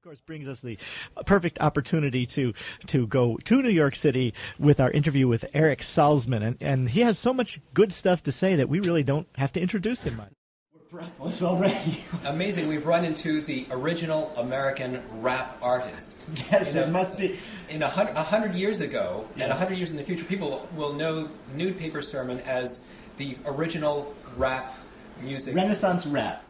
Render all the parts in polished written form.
course, brings us the perfect opportunity to go to New York City with our interview with Eric Salzman. And he has so much good stuff to say that we really don't have to introduce him much. We're breathless already. Amazing. We've run into the original American rap artist. Yes, it must be. In 100 years ago, yes, and 100 years in the future, people will know Nude Paper Sermon as the original rap music. Renaissance rap.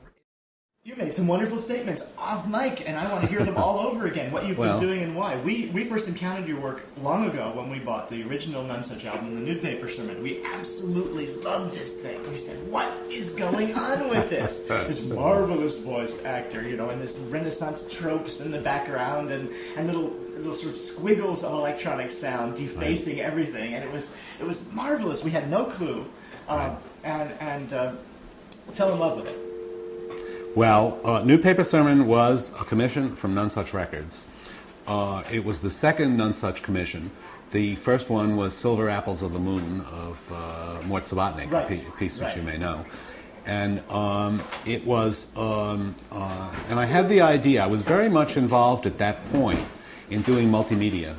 You made some wonderful statements off mic, and I want to hear them all over again, what you've been doing and why. We first encountered your work long ago when we bought the original Nonesuch album, the Nude Paper Sermon. We absolutely loved this thing. We said, what is going on with this? This marvelous voice actor, you know, and this Renaissance tropes in the background, and little sort of squiggles of electronic sound defacing everything, and it was marvelous. We had no clue, and fell in love with it. Well, Nude Paper Sermon was a commission from Nonesuch Records. It was the second Nonesuch commission. The first one was Silver Apples of the Moon of Mort Sabatnik, a piece which you may know. And it was, and I had the idea, I was very much involved at that point in doing multimedia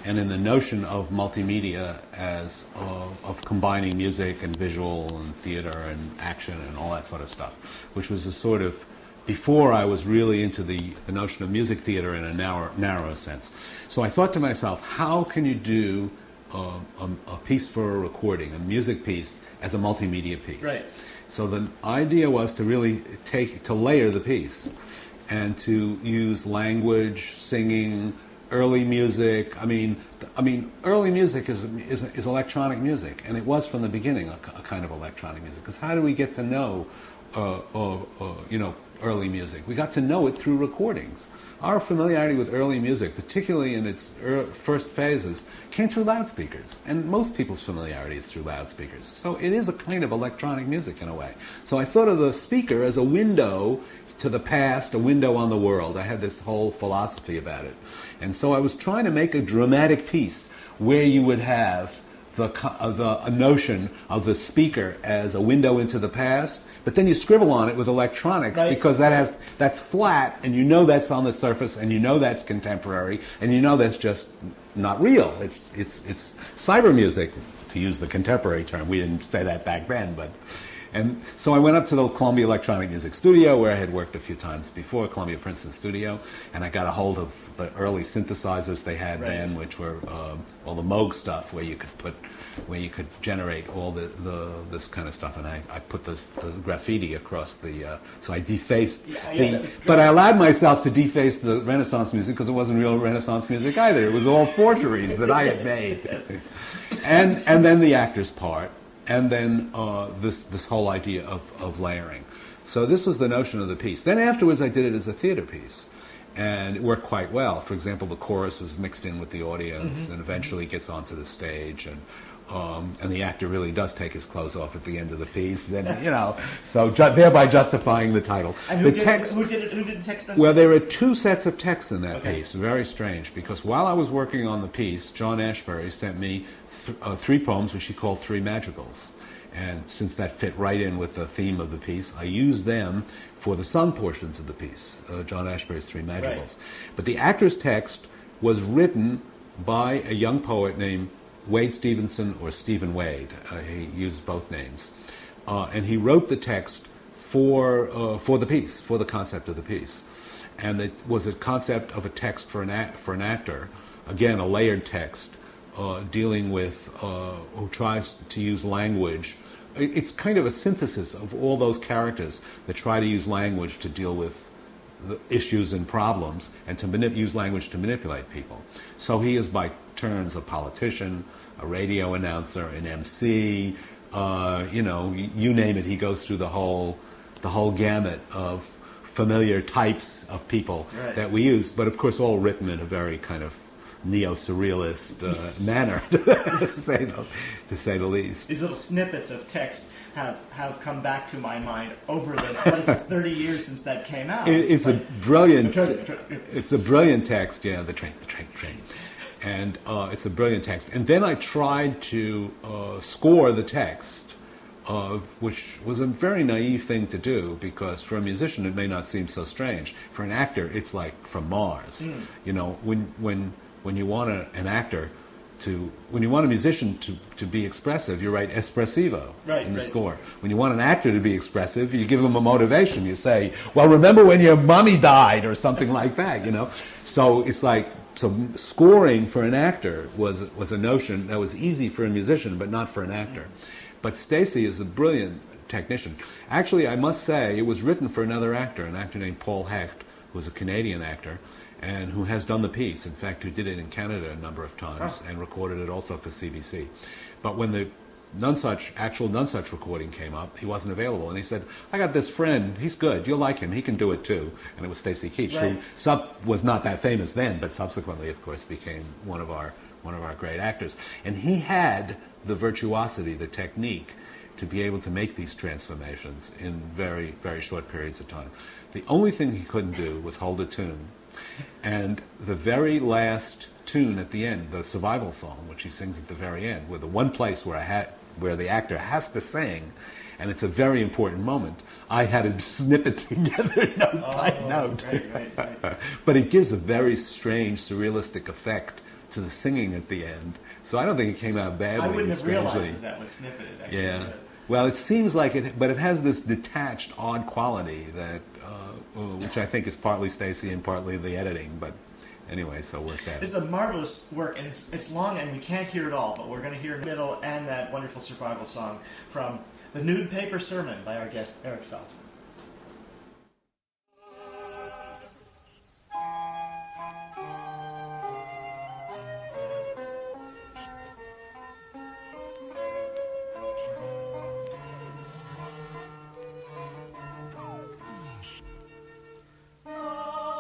and in the notion of multimedia as of combining music and visual and theater and action and all that sort of stuff, which was a sort of, before I was really into the notion of music theater in a narrow sense. So I thought to myself, how can you do a piece for a recording, a music piece, as a multimedia piece? Right. So the idea was to really to layer the piece and to use language, singing, early music. I mean, early music is electronic music, and it was from the beginning a kind of electronic music. Because how do we get to know, you know, early music? We got to know it through recordings. Our familiarity with early music, particularly in its first phases, came through loudspeakers, and most people's familiarity is through loudspeakers. So it is a kind of electronic music in a way. So I thought of the speaker as a window to the past, a window on the world. I had this whole philosophy about it. And so I was trying to make a dramatic piece where you would have a notion of the speaker as a window into the past, but then you scribble on it with electronics, because that's flat, and you know that's on the surface, and you know that's contemporary, and you know that's just not real. It's cyber music, to use the contemporary term. We didn't say that back then, but. And so I went up to the Columbia Electronic Music Studio, where I had worked a few times before, Columbia Princeton Studio, and I got a hold of the early synthesizers they had then, which were all the Moog stuff, where you could generate all this kind of stuff, and I put the graffiti across the, so I defaced but I allowed myself to deface the Renaissance music because it wasn't real Renaissance music either. It was all forgeries that I had made, and then the actor's part. And then this whole idea of layering. So this was the notion of the piece. Then afterwards I did it as a theater piece. And it worked quite well. For example, the chorus is mixed in with the audience and eventually gets onto the stage. And the actor really does take his clothes off at the end of the piece. And, you know, so thereby justifying the title. And who did the text? Well, there are two sets of text in that piece. Very strange. Because while I was working on the piece, John Ashbery sent me 3 poems which he called 3 madrigals, and since that fit right in with the theme of the piece, I used them for the sung portions of the piece, John Ashbery's 3 madrigals. But the actor's text was written by a young poet named Wade Stevenson, or Stephen Wade. He used both names, and he wrote the text for the piece, for the concept of the piece, and it was a concept of a text for an actor, again a layered text. Dealing with, who tries to use language. It's kind of a synthesis of all those characters that try to use language to deal with the issues and problems, and to use language to manipulate people. So he is by turns a politician, a radio announcer, an MC, you know, you name it. He goes through the whole gamut of familiar types of people that we use, but of course all written in a very kind of neo-surrealist manner, to say the least. These little snippets of text have come back to my mind over the 30 years since that came out. It's a brilliant text. Yeah, the train, and it's a brilliant text. And then I tried to score the text which was a very naive thing to do, because for a musician it may not seem so strange. For an actor, it's like from Mars. You know, when you want an actor when you want a musician to be expressive, you write espressivo in the score. When you want an actor to be expressive, you give them a motivation. You say, well, remember when your mommy died, or something like that, you know? So it's like, so scoring for an actor was a notion that was easy for a musician, but not for an actor. But Stacy is a brilliant technician. Actually, I must say, it was written for another actor, an actor named Paul Hecht, who was a Canadian actor, and who has done the piece, in fact, who did it in Canada a number of times, and recorded it also for CBC. But when the actual Nonesuch recording came up, he wasn't available, and he said, I got this friend, he's good, you'll like him, he can do it too. And it was Stacy Keach, who was not that famous then, but subsequently, of course, became one of our great actors. And he had the virtuosity, the technique, to be able to make these transformations in very, very short periods of time. The only thing he couldn't do was hold a tune. And the very last tune at the end, the survival song, which he sings at the very end, with the one place where the actor has to sing, and it's a very important moment, I had to snip it together note by note. Right. But it gives a very strange, surrealistic effect to the singing at the end. So I don't think it came out badly. I wouldn't have realized that was snippeted, actually. Yeah. Well, it seems like it, but it has this detached, odd quality that, which I think is partly Stacy and partly the editing. But anyway, so worked out. This is a marvelous work, and it's long, and we can't hear it all, but we're going to hear the middle and that wonderful survival song from the Nude Paper Sermon by our guest Eric Salzman.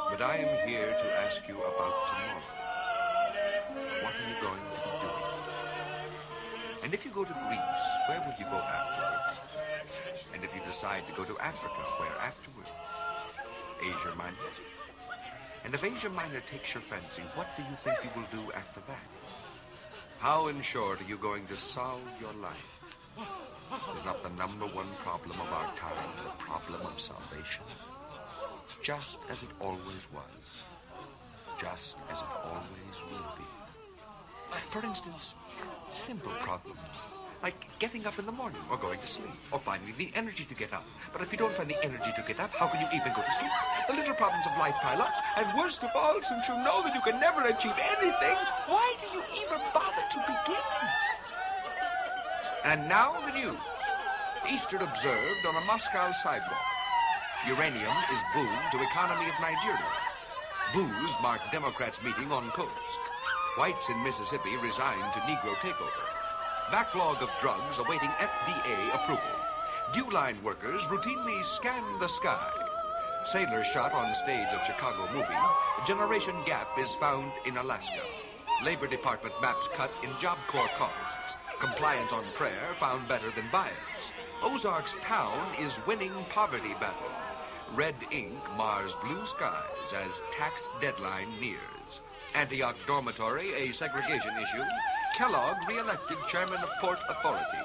But I am here to ask you about tomorrow. What are you going to be doing? And if you go to Greece, where will you go afterwards? And if you decide to go to Africa, where afterwards? Asia Minor? And if Asia Minor takes your fancy, what do you think you will do after that? How, in short, are you going to solve your life? Is not the number one problem of our time the problem of salvation? Just as it always was. Just as it always will be. For instance, simple problems, like getting up in the morning or going to sleep, or finding the energy to get up. But if you don't find the energy to get up, how can you even go to sleep? The little problems of life pile up, and worst of all, since you know that you can never achieve anything, why do you even bother to begin? And now the news. Easter observed on a Moscow sidewalk. Uranium is boon to economy of Nigeria. Booze marked Democrats' meeting on coast. Whites in Mississippi resigned to Negro takeover. Backlog of drugs awaiting FDA approval. Dew line workers routinely scan the sky. Sailor shot on stage of Chicago movie. Generation gap is found in Alaska. Labor Department maps cut in Job Corps costs. Compliance on prayer found better than bias. Ozark's town is winning poverty battle. Red ink mars blue skies as tax deadline nears. Antioch dormitory, a segregation issue. Kellogg re-elected chairman of Port Authority.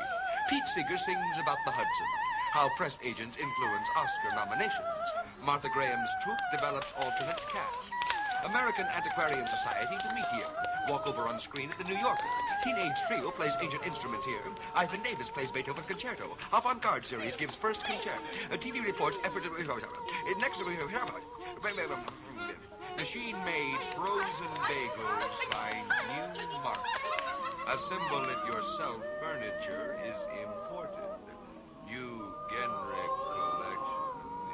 Pete Seeger sings about the Hudson. How press agents influence Oscar nominations. Martha Graham's troupe develops alternate casts. American Antiquarian Society to meet here. Walk over on screen at the New Yorker. Teenage Trio plays ancient instruments here. Ivan Davis plays Beethoven Concerto. Avant-Garde series gives first concerto. TV reports effort to... Next... Machine-made frozen bagels find new market. Assemble it yourself furniture is imported. New Genrick collection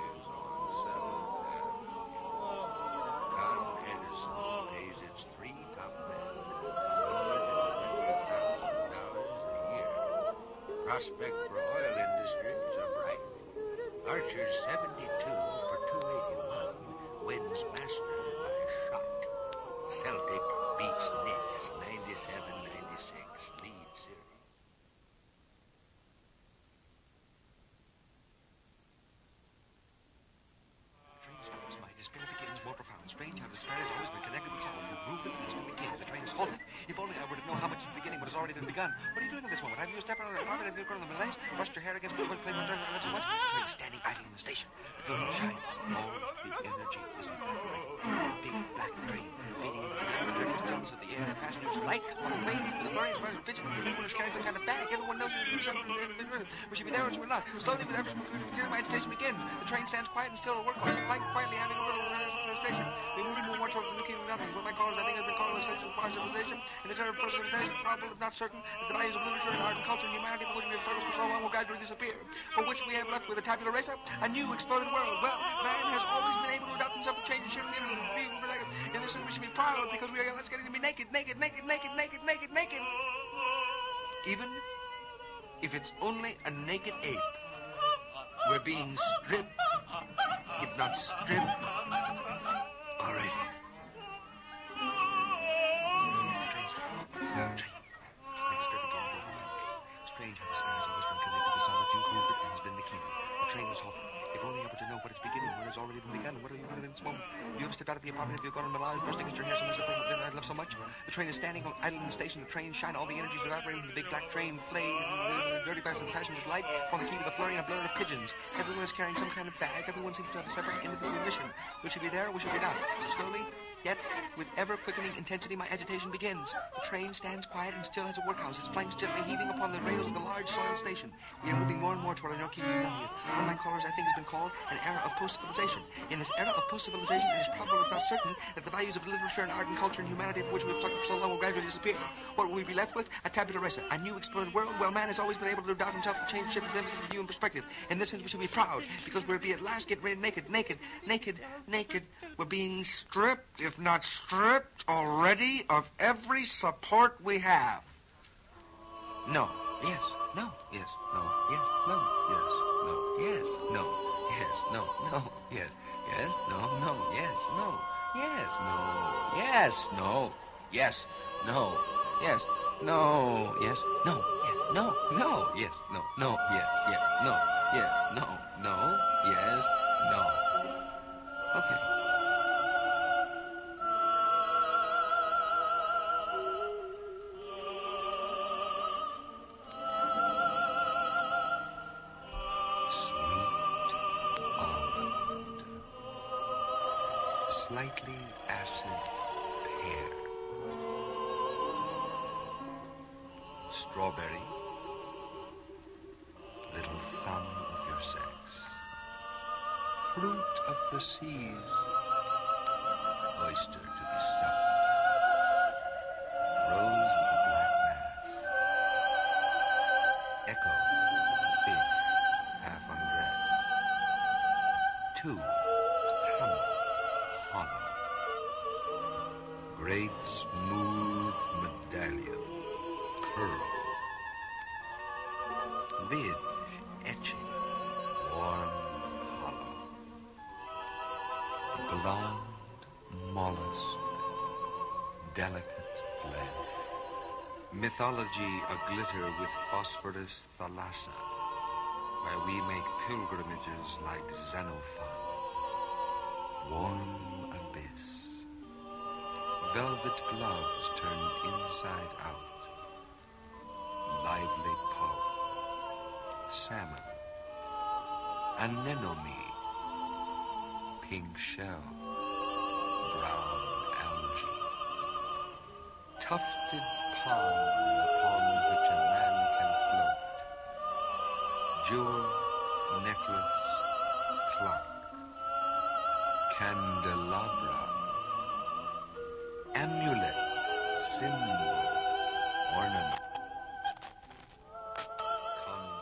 is on 7th Avenue. Con Edison pays its 3 top men $120,000 a year. Prospect for oil industries are bright. Archer's 72 for 281 wins Master by a shot. Celtic beats Knicks 97-96 lead series. The train stops. My despair begins more profound. Strange how This affair has always been connected with Sahl, who ruled it and has been the king. The train is halted. If only I were to know how much is beginning what has already been begun. What are you doing at this moment? Have you stepped out of your apartment? Have you gone on the legs? Brushed your hair against the wood, played with dirt, and so much? The train is standing idle in the station. The moon shine. All the energy is in that light. Big black train feeding into the dirty stillness of the air. The passengers light on the way with the flurries, runners, pigeon. Everyone is carrying some kind of bag. Everyone knows we should be there or should we not. Slowly, with effort, my agitation begins. The train stands quiet and still at work. Quietly having a little station. We move more towards the king of nothing. What my callers, I think, has been called a civilization. In this era of personalization, probable, if not certain, that the values of literature and art and culture and humanity for which we have struggled for so long will gradually disappear. For which we have left with a tabula rasa, a new exploded world. Well, man has always been able to adapt himself to change and shift the images of being for second. In this sense, we should be proud because we are let's getting to be naked. Even if it's only a naked ape, we're being stripped. If not stripped, already. Strange how the spirit has always been connected to Sahl, you ruled it and has been the king. The train was halted. If only able to know what is beginning, what has already been begun. What are you doing in this moment? You have stepped out of the apartment. If you've gone on the line, bursting at your hair, so much the thing that I love so much. The train is standing idle in the station. The train shine. All the energies evaporating from the big black train. Flame, the dirty bags of the passengers light. Upon the key to the flurry and a blur of pigeons. Everyone is carrying some kind of bag. Everyone seems to have a separate individual mission. We should be there, we should be not. Slowly, yet with ever-quickening intensity, my agitation begins. The train stands quiet and still as a workhouse, its flanks gently heaving upon the rails of the large soil station. We are moving more and more toward our King of what my callers, I think, has been called an era of post-civilization. In this era of post-civilization, it is probable, if not certain, that the values of literature and art and culture and humanity for which we have struggled for so long will gradually disappear. What will we be left with? A tabula rasa, a new exploded world. Well, man has always been able to adapt himself to change, shift his emphasis of view and perspective. In this sense, we should be proud, because we'll be at last get rid naked. We're being stripped, if not stripped already, of every support we have. No. Yes. No. Yes. No. Yes. No. Yes. No. Yes. No. Yes. No. No. Yes. Yes. No. No. Yes. No. Yes. No. Yes. No. Yes. No. Yes. No. Yes. No. Yes. No. No. Yes. No. No. Yes. Yes. No. Yes. No. No. Yes. No. Okay. Slightly acid pear. Strawberry. Little thumb of your sex. Fruit of the seas. Oyster to be sucked. Rose of the black mass. Echo. Fish. Half undressed. Two. Tunnel. Hollow. Great smooth medallion. Curl. Ridge. Etching. Warm hollow. Blonde mollusk. Delicate flesh. Mythology aglitter with phosphorus thalassa, where we make pilgrimages like Xenophon. Warm abyss. Velvet gloves turned inside out. Lively pulp. Salmon. Anemone. Pink shell. Brown algae. Tufted pond upon which a man can float. Jewel, necklace, clock. Candelabra, amulet, symbol, ornament, convoluted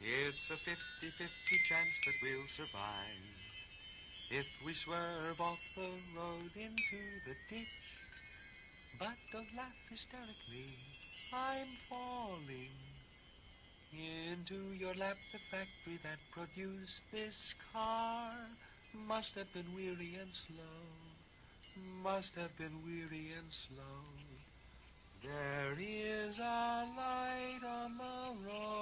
It's a 50-50 chance that we'll survive if we swerve off the road into the ditch. But don't laugh hysterically, I'm falling into your lap. The factory that produced this car must have been weary and slow, must have been weary and slow. There is a light on the road.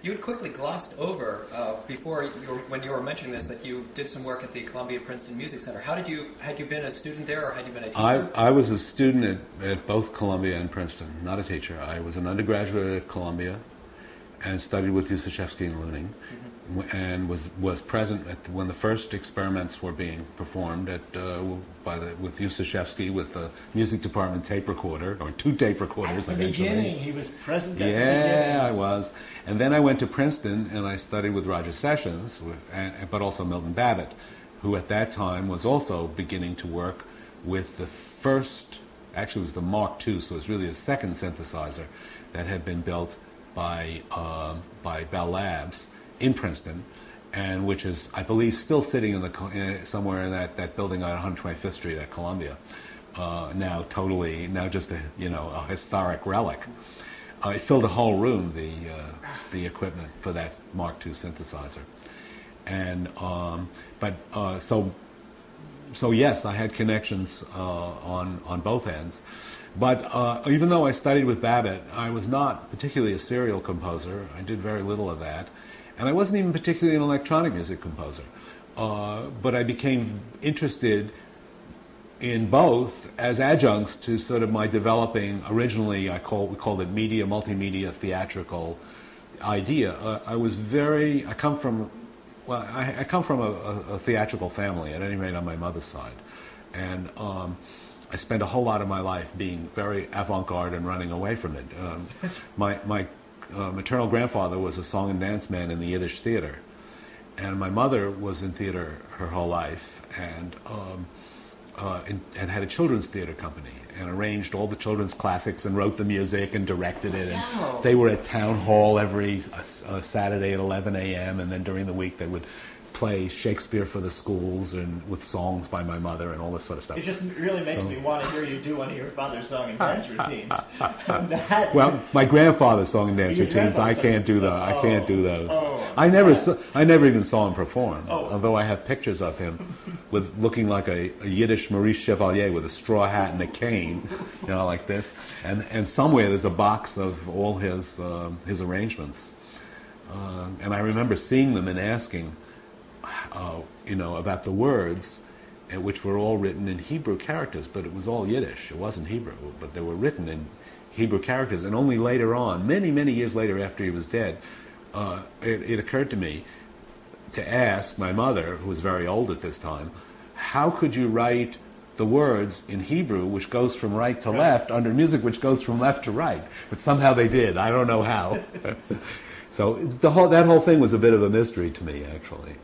You had quickly glossed over before when you were mentioning this that you did some work at the Columbia Princeton Music Center. Had you been a student there, or had you been a teacher? I was a student at both Columbia and Princeton, not a teacher. I was an undergraduate at Columbia and studied with Yusachevsky and Luning, and was present when the first experiments were being performed with Yusachevsky with the music department tape recorder, or 2 tape recorders. At the beginning, he was present at the beginning. Yeah, I was. And then I went to Princeton and I studied with Roger Sessions, but also Milton Babbitt, who at that time was also beginning to work with the first, actually it was the Mark II, so it was really the second synthesizer that had been built by Bell Labs in Princeton, and which is, I believe, still sitting somewhere in that building on 125th Street at Columbia. Now just a historic relic. It filled a whole room, the equipment for that Mark II synthesizer, and so yes, I had connections on both ends. But even though I studied with Babbitt, I was not particularly a serial composer. I did very little of that. And I wasn't even particularly an electronic music composer. But I became interested in both as adjuncts to sort of my developing, originally we called it multimedia, theatrical idea. I come from a theatrical family, at any rate on my mother's side. And I spent a whole lot of my life being very avant-garde and running away from it. My maternal grandfather was a song and dance man in the Yiddish theater, and my mother was in theater her whole life, and had a children's theater company and arranged all the children's classics and wrote the music and directed it. And they were at town hall every Saturday at 11 a.m. and then during the week they would play Shakespeare for the schools and with songs by my mother and all this sort of stuff. It just really makes me want to hear you do one of your father's song and dance routines. Well, my grandfather's song and dance routines, I can't do those. I can't do those. I never even saw him perform. Although I have pictures of him with looking like a Yiddish Maurice Chevalier with a straw hat and a cane, like this. And somewhere there's a box of all his arrangements. And I remember seeing them and asking, about the words, which were all written in Hebrew characters, but it was all Yiddish. It wasn't Hebrew, but they were written in Hebrew characters. And only later on, many, many years later after he was dead, it occurred to me to ask my mother, who was very old at this time, how could you write the words in Hebrew, which goes from right to left, under music which goes from left to right? But somehow they did. I don't know how. So that whole thing was a bit of a mystery to me, actually.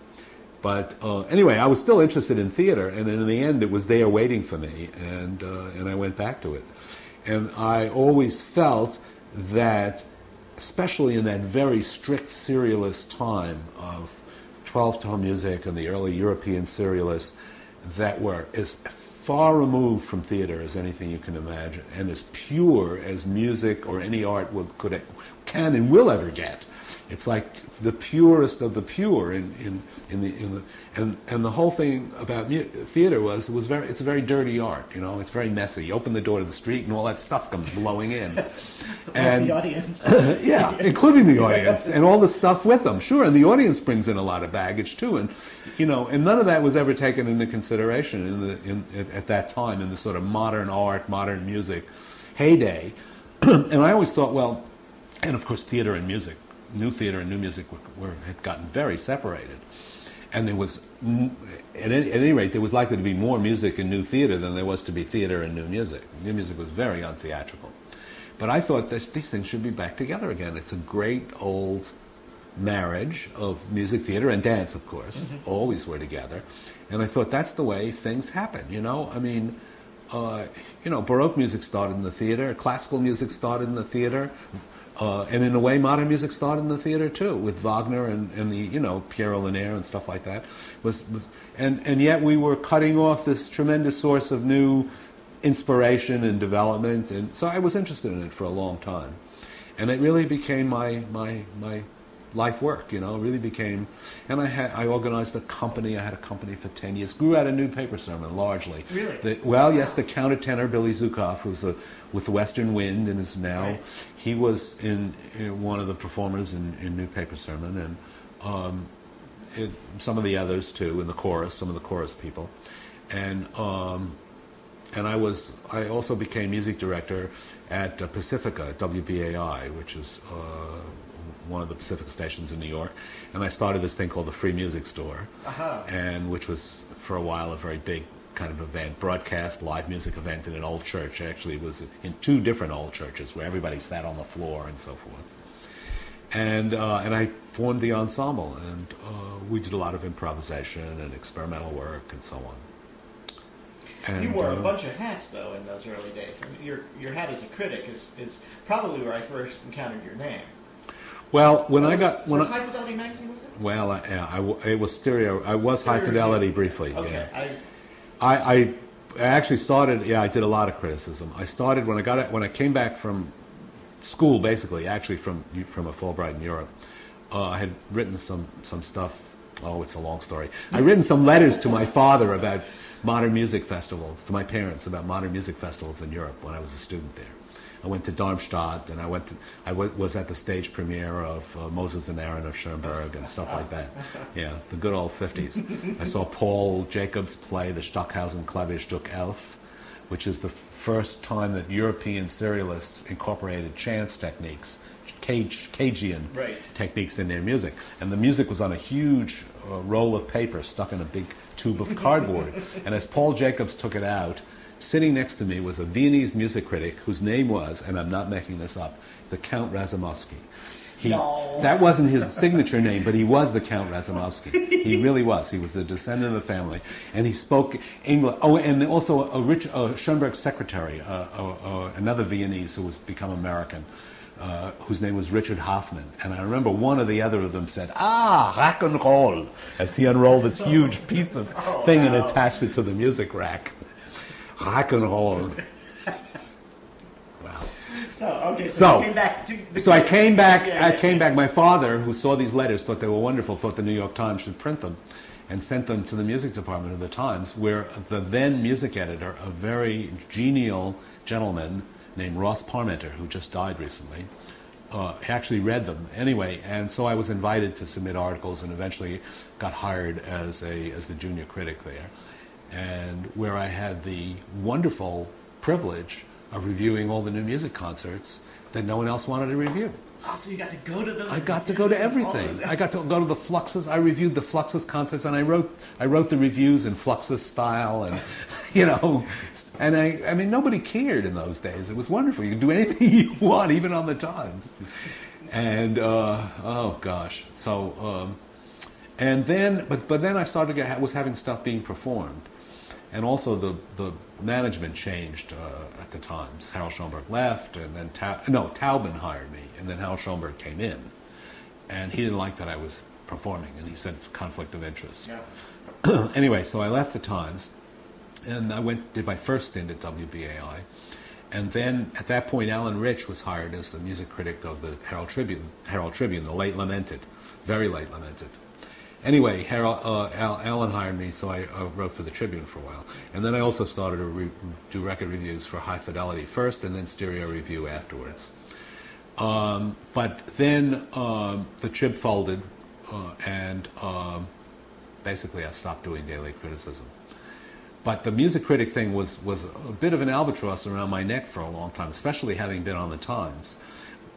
But anyway, I was still interested in theater, and in the end, it was there waiting for me, and I went back to it. And I always felt that, especially in that very strict serialist time of 12-tone music and the early European serialists, that were as far removed from theater as anything you can imagine, and as pure as music or any art can and will ever get. It's like the purest of the pure and the whole thing about theater it's a very dirty art, it's very messy. You open the door to the street and all that stuff comes blowing in. And the audience. Yeah, including the audience and all the stuff with them. Sure, and the audience brings in a lot of baggage too, and none of that was ever taken into consideration at that time in the sort of modern art, modern music heyday. And I always thought, and of course theater and music, new theater and new music had gotten very separated. And there was, at any rate, there was likely to be more music in new theater than there was to be theater and new music. New music was very untheatrical. But I thought that these things should be back together again. It's a great old marriage of music, theater, and dance, of course. Always were together. And I thought that's the way things happen, Baroque music started in the theater, classical music started in the theater, and in a way, modern music started in the theater too, with Wagner and the Pierre Linaire and stuff like that. And yet we were cutting off this tremendous source of new inspiration and development, and so I was interested in it for a long time, and it really became my life work, you know, it really became, and I organized a company. I had a company for 10 years. Grew out of Nude Paper Sermon, largely. Really? Yes, the countertenor, Billy Zukov, who's with Western Wind, and is now, right. He was in one of the performers in Nude Paper Sermon, and some of the others too, in the chorus, some of the chorus people. And I also became music director at Pacifica, WBAI, which is one of the Pacific stations in New York, and I started this thing called the Free Music Store, and which was for a while a very big kind of event, broadcast live music event in an old church. Actually, it was in 2 different old churches where everybody sat on the floor and so forth. And I formed the ensemble, and we did a lot of improvisation and experimental work and so on. And, you wore a bunch of hats, though, in those early days. I mean, your hat as a critic is probably where I first encountered your name. Well, when High Fidelity magazine, was it? Well, it was Stereo. I was High Fidelity briefly. Okay. Yeah. I actually started. Yeah, I did a lot of criticism. I started when I came back from school, basically, actually from a Fulbright in Europe. I had written some stuff. Oh, it's a long story. I'd written some letters to my father about modern music festivals, to my parents about modern music festivals in Europe when I was a student there. I went to Darmstadt, and I was at the stage premiere of Moses and Aaron of Schoenberg and stuff like that. Yeah, the good old 50s. I saw Paul Jacobs play the Stockhausen Klavierstück Elf, which is the first time that European serialists incorporated chance techniques, Cagean techniques in their music. And the music was on a huge roll of paper stuck in a big tube of cardboard. And as Paul Jacobs took it out, sitting next to me was a Viennese music critic whose name was, and I'm not making this up, the Count Razumovsky. That wasn't his signature name, but he was the Count Razumovsky. He really was. He was the descendant of the family, and he spoke English. Oh, and also Schoenberg's secretary, another Viennese who was become American, whose name was Richard Hoffman. And I remember one or the other of them said, rock and roll, as he unrolled this huge piece of thing and attached it to the music rack. Rock and roll. Wow. So you came back to I came back. My father, who saw these letters, thought they were wonderful, thought the New York Times should print them, and sent them to the music department of the Times, where the then music editor, a very genial gentleman named Ross Parmenter, who just died recently, actually read them anyway. And so I was invited to submit articles, and eventually got hired as the junior critic there, and where I had the wonderful privilege of reviewing all the new music concerts that no one else wanted to review. Oh, so you got to go to them? I got to go to everything. I got to go to the Fluxus. I reviewed the Fluxus concerts, and I wrote the reviews in Fluxus style, and and I mean nobody cared in those days. It was wonderful. You could do anything you want, even on the Times. And oh gosh, so and then but then I started was having stuff being performed. And also the management changed at the Times. Harold Schoenberg left, and then Taubman hired me, and then Harold Schoenberg came in, and he didn't like that I was performing, and he said it's a conflict of interest. Yeah. Anyway, so I left the Times, and I did my first stint at WBAI, and then at that point Alan Rich was hired as the music critic of the Herald Tribune, the late lamented, very late lamented. Anyway, Alan hired me, so I wrote for the Tribune for a while. And then I also started to do record reviews for High Fidelity first, and then Stereo Review afterwards. But then the Trib folded, and basically I stopped doing daily criticism. But the music critic thing was a bit of an albatross around my neck for a long time, especially having been on the Times.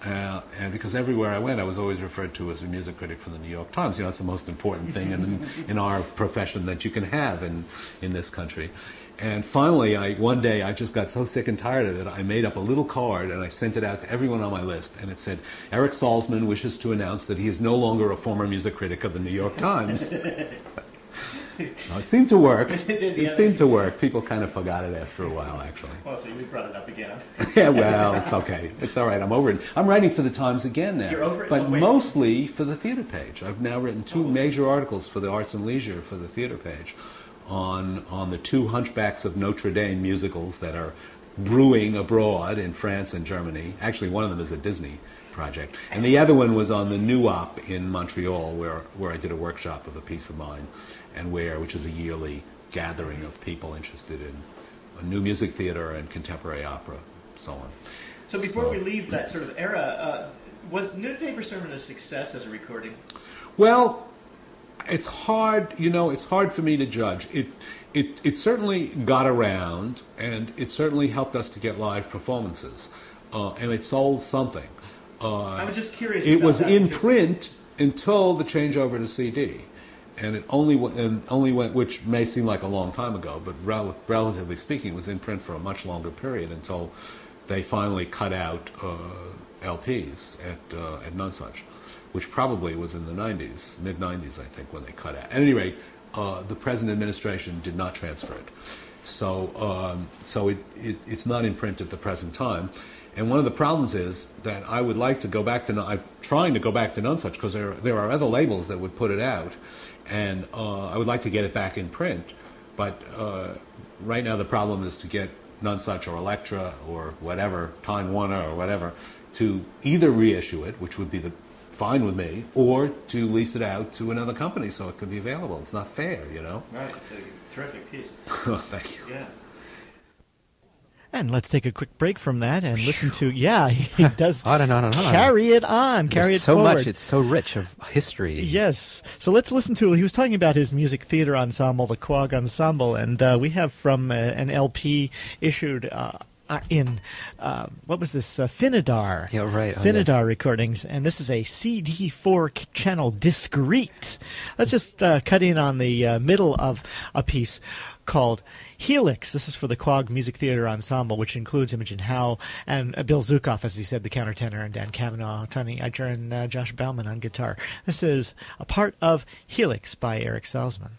And because everywhere I went, I was always referred to as a music critic for the New York Times. That's the most important thing in our profession that you can have in this country. And finally, one day, I just got so sick and tired of it, I made up a little card, and I sent it out to everyone on my list. And it said, Eric Salzman wishes to announce that he is no longer a former music critic of the New York Times. It seemed to work. It seemed to work. People kind of forgot it after a while, actually. Well, so we brought it up again. Yeah, well, it's okay. It's all right. I'm over it. I'm writing for the Times again now. You're over it? But mostly for the theater page. I've now written 2 major articles for the Arts and Leisure for the theater page on the 2 Hunchbacks of Notre Dame musicals that are brewing abroad in France and Germany. Actually, one of them is a Disney project. And the other one was on the New Op in Montreal, where I did a workshop of a piece of mine, which is a yearly gathering of people interested in new music theater and contemporary opera, so on. So before we leave that sort of era, was Nude Paper Sermon a success as a recording? Well, it's hard, it's hard for me to judge. It certainly got around, and it certainly helped us to get live performances, and it sold something. I was just curious. It was in print until the changeover to CD, and it only went, which may seem like a long time ago, but relatively speaking, it was in print for a much longer period until they finally cut out LPs at Nonesuch, which probably was in the 90s, mid-90s, I think, when they cut out. At any rate, the present administration did not transfer it. So it's not in print at the present time. And one of the problems is that I would like to go back to, I'm trying to go back to Nonesuch because there are other labels that would put it out, and I would like to get it back in print. But right now the problem is to get Nonesuch or Elektra or whatever, Time Warner or whatever, to either reissue it, which would be fine with me, or to lease it out to another company so it could be available. It's not fair, Right, it's a terrific piece. Thank you. Yeah. And let's take a quick break from that and listen to, he does on and on and on. Carry it on, carry it so forward. Much, it's so rich of history. Yes. So let's listen to, he was talking about his music theater ensemble, the Quog Ensemble, and we have from an LP issued in, what was this, Finnadar. Yeah, right. Finnadar recordings, and this is a CD4 channel discrete. Let's just cut in on the middle of a piece called Helix. This is for the Quog Music Theater Ensemble, which includes Imogen Howl and Bill Zukoff, as he said, the countertenor, and Dan Cavanaugh, Tony Eicher, and Josh Bauman on guitar. This is a part of Helix by Eric Salzman.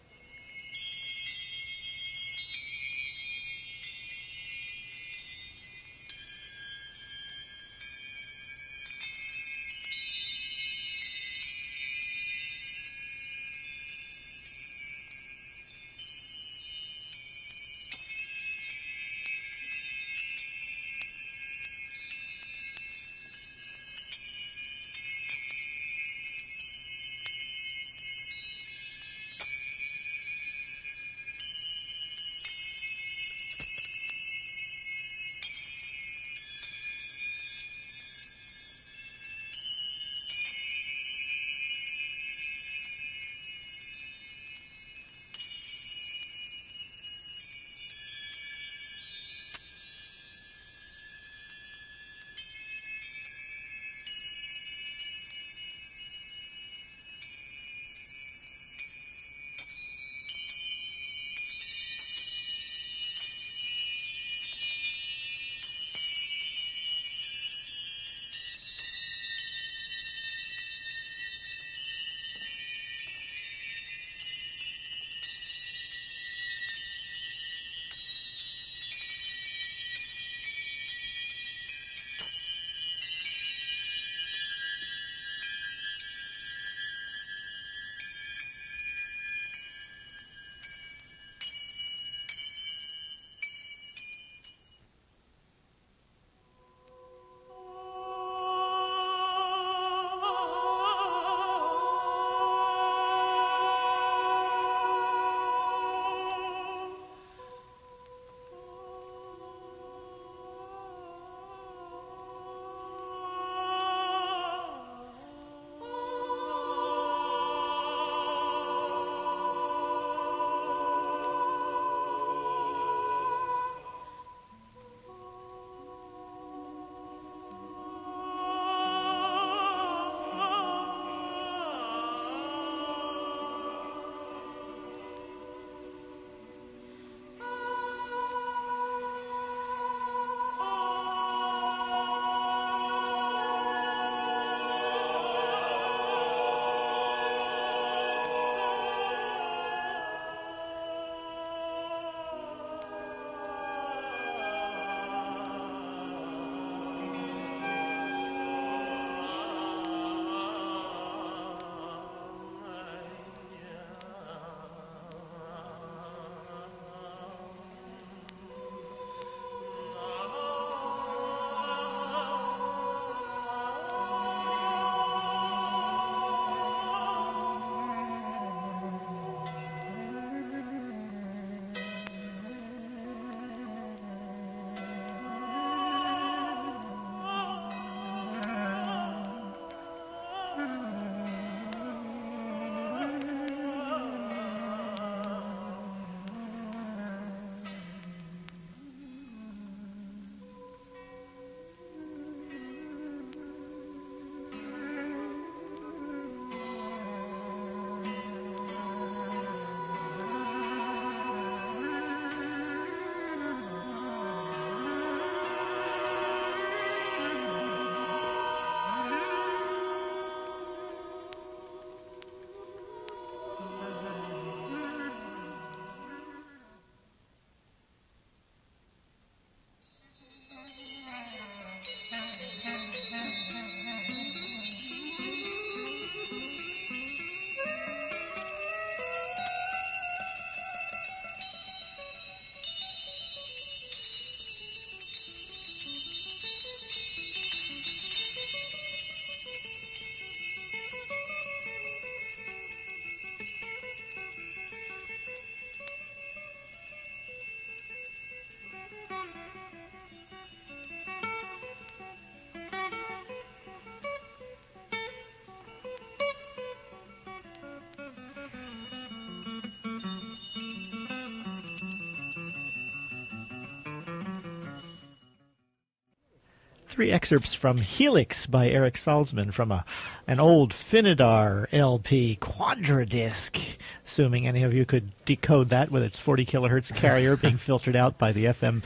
3 excerpts from Helix by Eric Salzman from an old Finnadar LP quadradisc, assuming any of you could decode that with its 40 kilohertz carrier being filtered out by the FM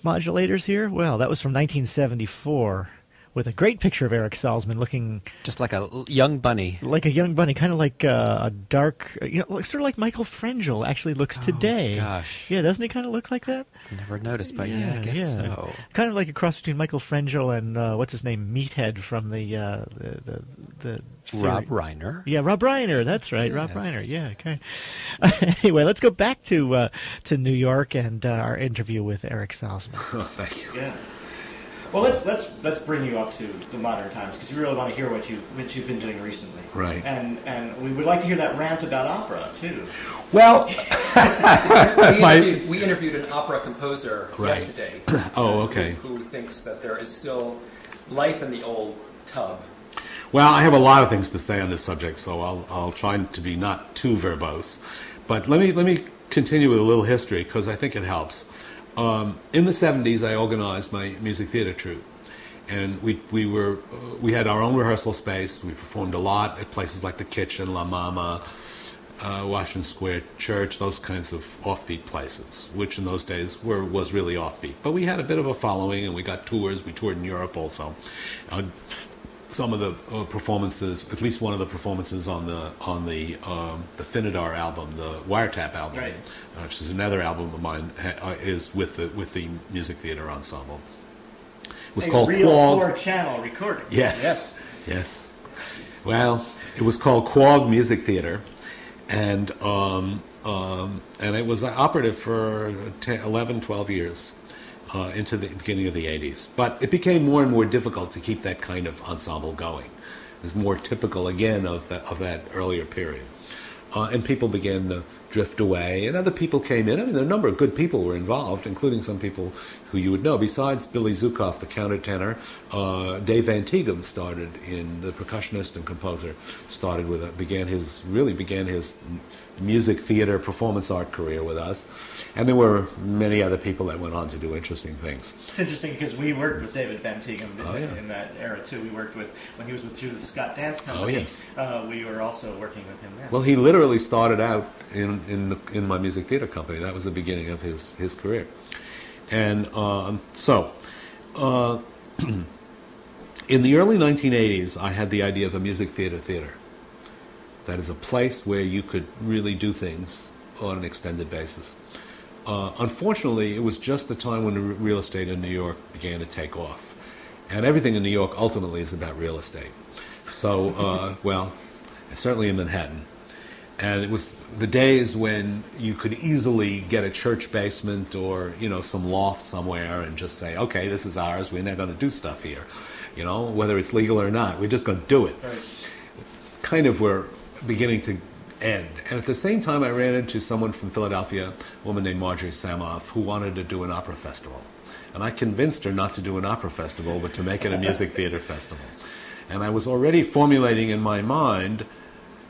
modulators here. Well, that was from 1974. With a great picture of Eric Salzman looking... just like a young bunny. Like a young bunny, kind of like a dark... sort of like Michael Frangel actually looks today. Gosh. Yeah, doesn't he kind of look like that? Never noticed, but yeah, I guess so. Kind of like a cross between Michael Frangel and, what's his name, Meathead from the Rob Reiner. Yeah, Rob Reiner, that's right, yes. Rob Reiner, yeah, okay. Anyway, let's go back to New York and our interview with Eric Salzman. Oh, thank you. Yeah. Well, let's bring you up to the modern times, because we really want to hear what you've been doing recently. Right. And we would like to hear that rant about opera too. Well, we interviewed an opera composer yesterday. Oh, okay. Who thinks that there is still life in the old tub. Well, I have a lot of things to say on this subject, so I'll try to be not too verbose. But let me continue with a little history, because I think it helps. In the 70s, I organized my music theater troupe, and we had our own rehearsal space. We performed a lot at places like the Keach and La Mama, Washington Square Church, those kinds of offbeat places, which in those days was really offbeat. But we had a bit of a following, and we got tours. We toured in Europe also. Some of the performances, at least one of the performances on the Finnadar album, the Wiretap album, right, which is another album of mine, is with the music theater ensemble. It was called real Quog. 4-channel recording. Yes. Well, it was called Quog Music Theater, and it was operative for 11, 12 years. Into the beginning of the 80s. But it became more and more difficult to keep that kind of ensemble going. It was more typical, again, of that earlier period. And people began to drift away, and other people came in. I mean, a number of good people were involved, including some people who you would know. Besides Billy Zukoff, the countertenor, Dave Van Tighem started in, the percussionist and composer, began his music theater performance art career with us. And there were many other people that went on to do interesting things. It's interesting because we worked with David Van Tighem in that era too. We worked with, when he was with Judith Scott Dance Company. Oh, yes. We were also working with him then. Well, he literally started out in my music theater company. That was the beginning of his career. And in the early 1980s, I had the idea of a music theater. That is a place where you could really do things on an extended basis. Unfortunately, it was just the time when real estate in New York began to take off. And everything in New York ultimately is about real estate. So, certainly in Manhattan. And it was the days when you could easily get a church basement or, some loft somewhere and just say, okay, this is ours, we're not going to do stuff here. Whether it's legal or not, we're just going to do it. Right. Kind of were beginning to end. And at the same time, I ran into someone from Philadelphia, a woman named Marjorie Samoff, who wanted to do an opera festival. And I convinced her not to do an opera festival, but to make it a music theater festival. And I was already formulating in my mind,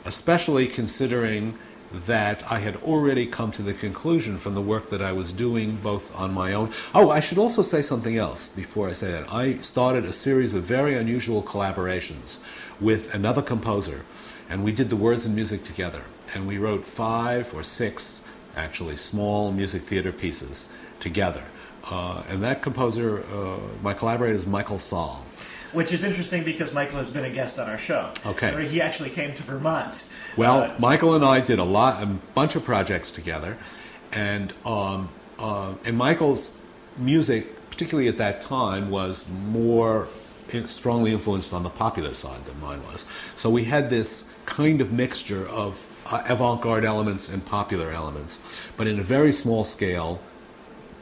especially considering that I had already come to the conclusion from the work that I was doing both on my own. Oh, I should also say something else before I say that. I started a series of very unusual collaborations with another composer, and we did the words and music together. And we wrote 5 or 6, actually, small music theater pieces together. And that composer, my collaborator, is Michael Sahl. Which is interesting because Michael has been a guest on our show. Okay. So he actually came to Vermont. Well, Michael and I did a bunch of projects together. And Michael's music, particularly at that time, was more strongly influenced on the popular side than mine was. So we had this kind of mixture of avant-garde elements and popular elements, but in a very small scale,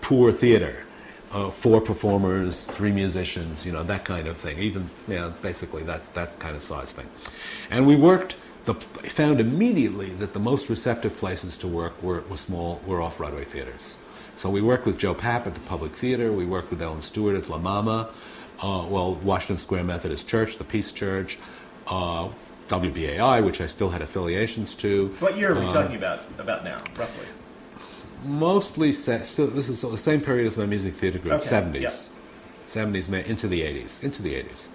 poor theater. 4 performers, 3 musicians, that kind of thing. Basically that kind of size thing. And we found immediately that the most receptive places to work were off-Broadway theaters. So we worked with Joe Papp at the Public Theater, we worked with Ellen Stewart at La Mama, Washington Square Methodist Church, the Peace Church, WBAI, which I still had affiliations to. What year are we talking about now, roughly? Mostly, this is the same period as my music theater group, okay. 70s. Yep. 70s, into the 80s.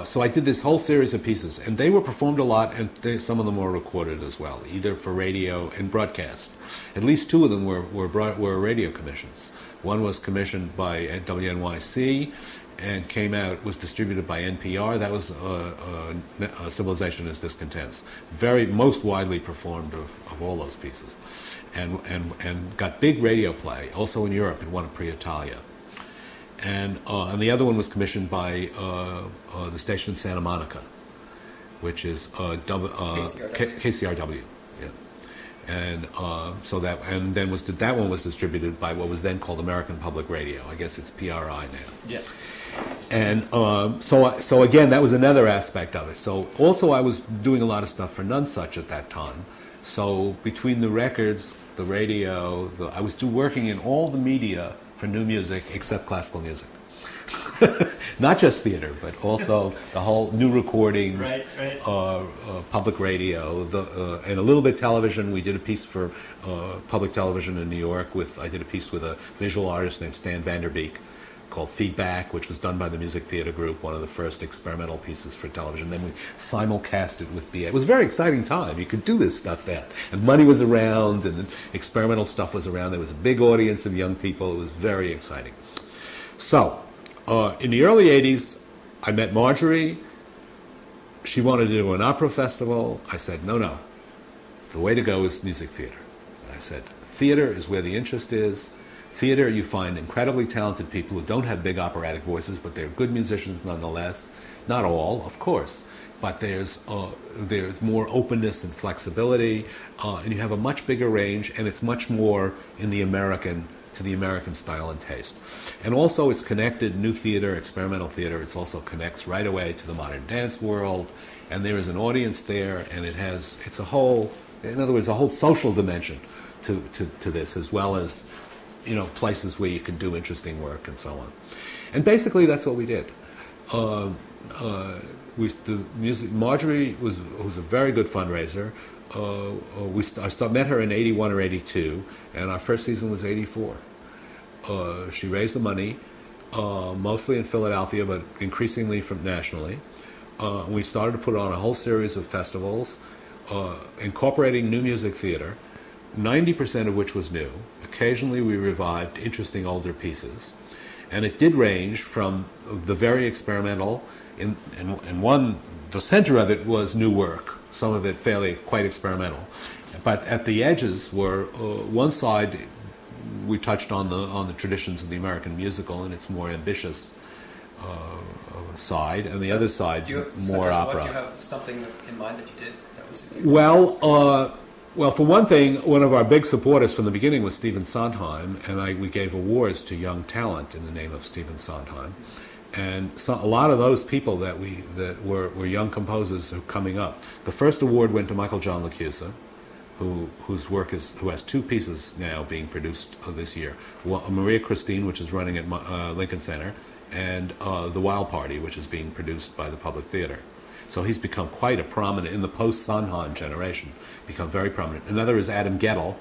So I did this whole series of pieces, and they were performed a lot, and some of them were recorded as well, either for radio and broadcast. At least two of them were radio commissions. One was commissioned by WNYC and was distributed by NPR. That was Civilization is Discontents. Most widely performed of all those pieces. And got big radio play, also in Europe. It won a Prix Italia. And the other one was commissioned by the station in Santa Monica, which is KCRW. Yeah. And that one was distributed by what was then called American Public Radio. I guess it's PRI now. Yes. And so again, that was another aspect of it. So also I was doing a lot of stuff for Nonesuch at that time. So between the records, the radio, I was working in all the media for new music except classical music. Not just theater, but also the whole new recordings, right. Public radio, and a little bit television. We did a piece for public television in New York. I did a piece with a visual artist named Stan Vanderbeek called Feedback, which was done by the Music Theater Group, one of the first experimental pieces for television. Then we simulcast it with BA. It was a very exciting time. You could do this stuff then. And money was around, and experimental stuff was around. There was a big audience of young people. It was very exciting. So, in the early 80s, I met Marjorie. She wanted to do an opera festival. I said, no. The way to go is music theater. I said, theater is where the interest is. Theater, you find incredibly talented people who don't have big operatic voices, but they're good musicians nonetheless. Not all, of course, but there's more openness and flexibility, and you have a much bigger range, and it's much more in the American style and taste. And also it's connected, new theater, experimental theater, it also connects right away to the modern dance world, and there is an audience there, and it's a whole social dimension to this, as well as places where you can do interesting work and so on. And basically that's what we did. Marjorie was a very good fundraiser. I met her in 81 or 82, and our first season was 84. She raised the money, mostly in Philadelphia, but increasingly from nationally. We started to put on a whole series of festivals, incorporating new music theater, 90% of which was new. Occasionally we revived interesting older pieces. And it did range from the very experimental, the center of it was new work, some of it quite experimental. But at the edges were, one side we touched on the traditions of the American musical and its more ambitious side, and the other side more opera. Do you have something in mind that you did? That was Well, for one thing, one of our big supporters from the beginning was Stephen Sondheim, and we gave awards to young talent in the name of Stephen Sondheim. And a lot of those people that were young composers who coming up. The first award went to Michael John LaChiusa, who has two pieces now being produced this year. Maria Christine, which is running at Lincoln Center, and The Wild Party, which is being produced by the Public Theater. So he's become quite a prominent, in the post-Sondheim generation, become very prominent. Another is Adam Gettle,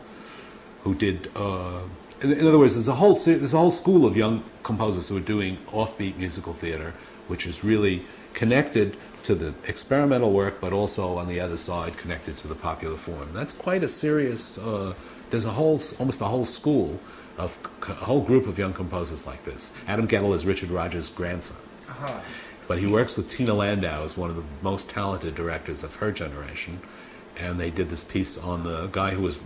who did, in other words, there's a whole school of young composers who are doing offbeat musical theater, which is really connected to the experimental work, but also on the other side connected to the popular form. That's quite a serious, there's almost a whole school, a whole group of young composers like this. Adam Gettle is Richard Rodgers' grandson. Uh-huh. But he works with Tina Landau as one of the most talented directors of her generation, and they did this piece on the guy who was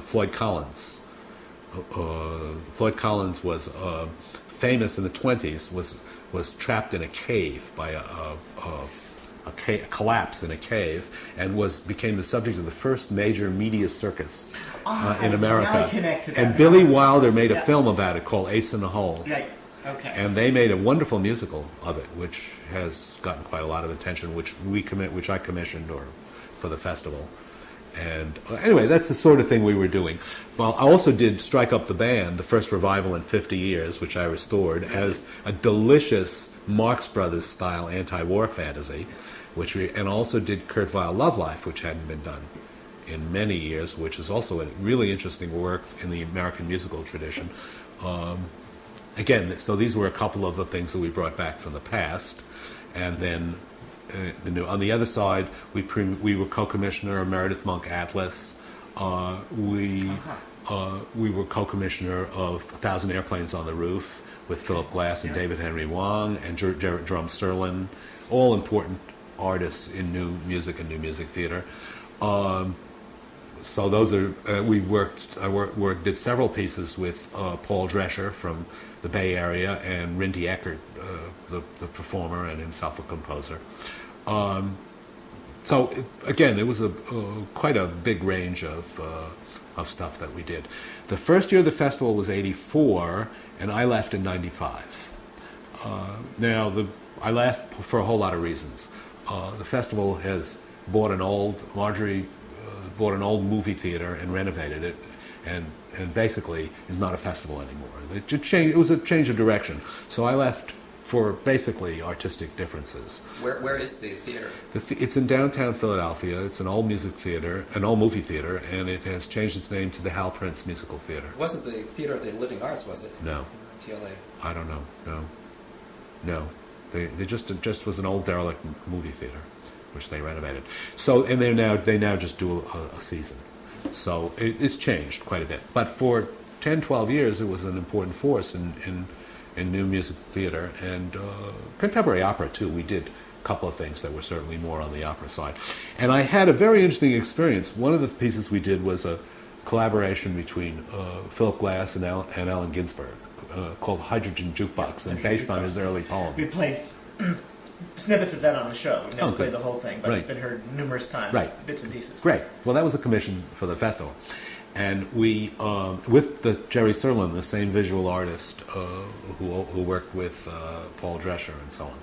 Floyd Collins. Floyd Collins was famous in the 20s, was trapped in a cave by a collapse in a cave, and became the subject of the first major media circus in America. And Billy Wilder made a film about it called Ace in the Hole. Right. Okay. And they made a wonderful musical of it, which has gotten quite a lot of attention, which I commissioned for the festival. And anyway, that's the sort of thing we were doing. Well, I also did Strike Up the Band, the first revival in 50 years, which I restored as a delicious Marx Brothers style anti-war fantasy, and also did Kurt Weill Love Life, which hadn't been done in many years, which is also a really interesting work in the American musical tradition. again, so these were a couple of the things that we brought back from the past, and then the new. On the other side, we were co-commissioner of Meredith Monk Atlas. We were co-commissioner of 1,000 Airplanes on the Roof with Philip Glass and David Henry Wong and Jerome Serlin, all important artists in new music and new music theater. So those are I did several pieces with Paul Drescher from the Bay Area and Rindy Eckert, the performer and himself a composer. So again, it was quite a big range of stuff that we did. The first year of the festival was '84, and I left in '95. I left for a whole lot of reasons. The festival has bought an old movie theater and renovated it, and basically is not a festival anymore. It was a change of direction. So I left for basically artistic differences. Where is the theater? It's in downtown Philadelphia. It's an old movie theater, and it has changed its name to the Hal Prince Musical Theater. It wasn't the Theater of the Living Arts, was it? No. TLA. I don't know. No. They just was an old derelict movie theater, which they renovated. So, and they now just do a season. So it's changed quite a bit. But for 10, 12 years, it was an important force in new music theater and contemporary opera too. We did a couple of things that were certainly more on the opera side. And I had a very interesting experience. One of the pieces we did was a collaboration between Philip Glass and Allen Ginsberg called Hydrogen Jukebox, and based on his early poem. We played snippets of that on the show. We never played the whole thing, but right. It's been heard numerous times, bits and pieces. Great. Well, that was a commission for the festival. And we, with Jerry Serlin, the same visual artist who worked with Paul Drescher and so on.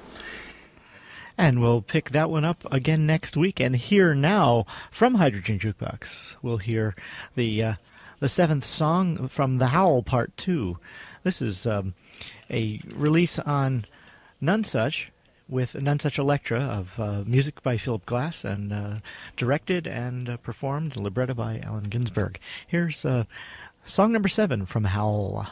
And we'll pick that one up again next week. And here now, from Hydrogen Jukebox, we'll hear the seventh song from the Howl Part 2. This is a release on Nonesuch, with Nonesuch Elektra, of music by Philip Glass and directed and performed, libretto by Allen Ginsberg. Here's song number 7 from Howl.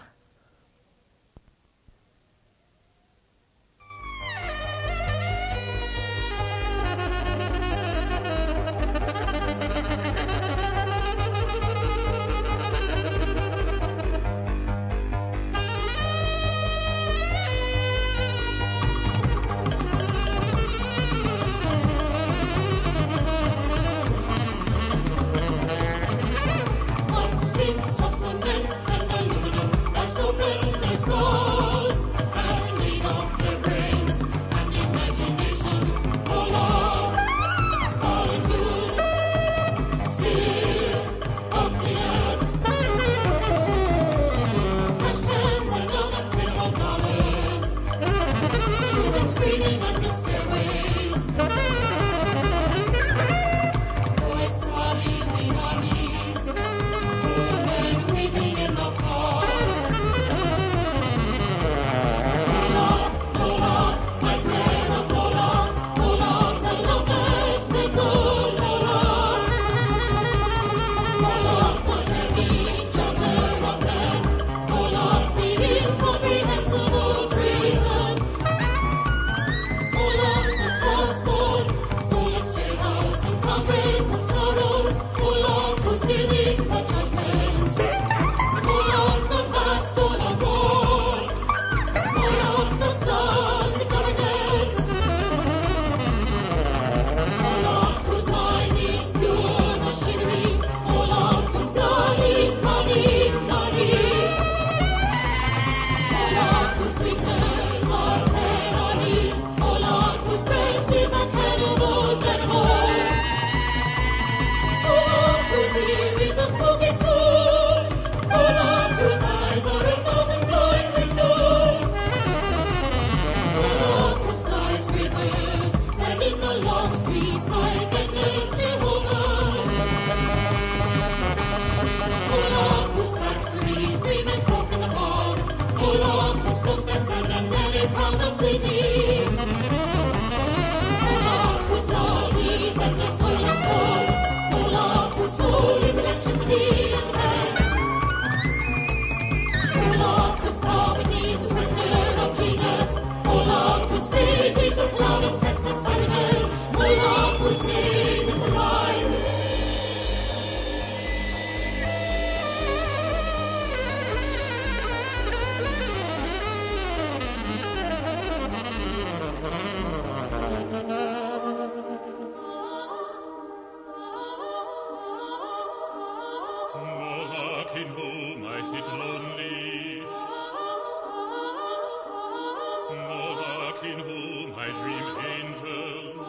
my dream angels.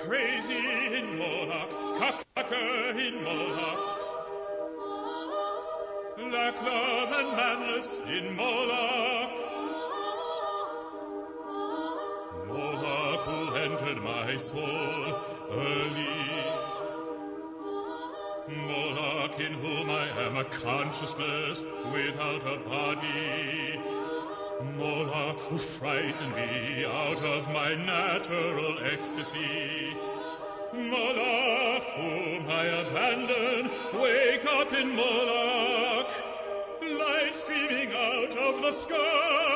Crazy in Moloch, cocksucker in Moloch. Lack love and manless in Moloch. Moloch who entered my soul early. Moloch in whom I am a consciousness without a body. Moloch who frightened me out of my natural ecstasy. Moloch whom I abandon, wake up in Moloch, light streaming out of the sky.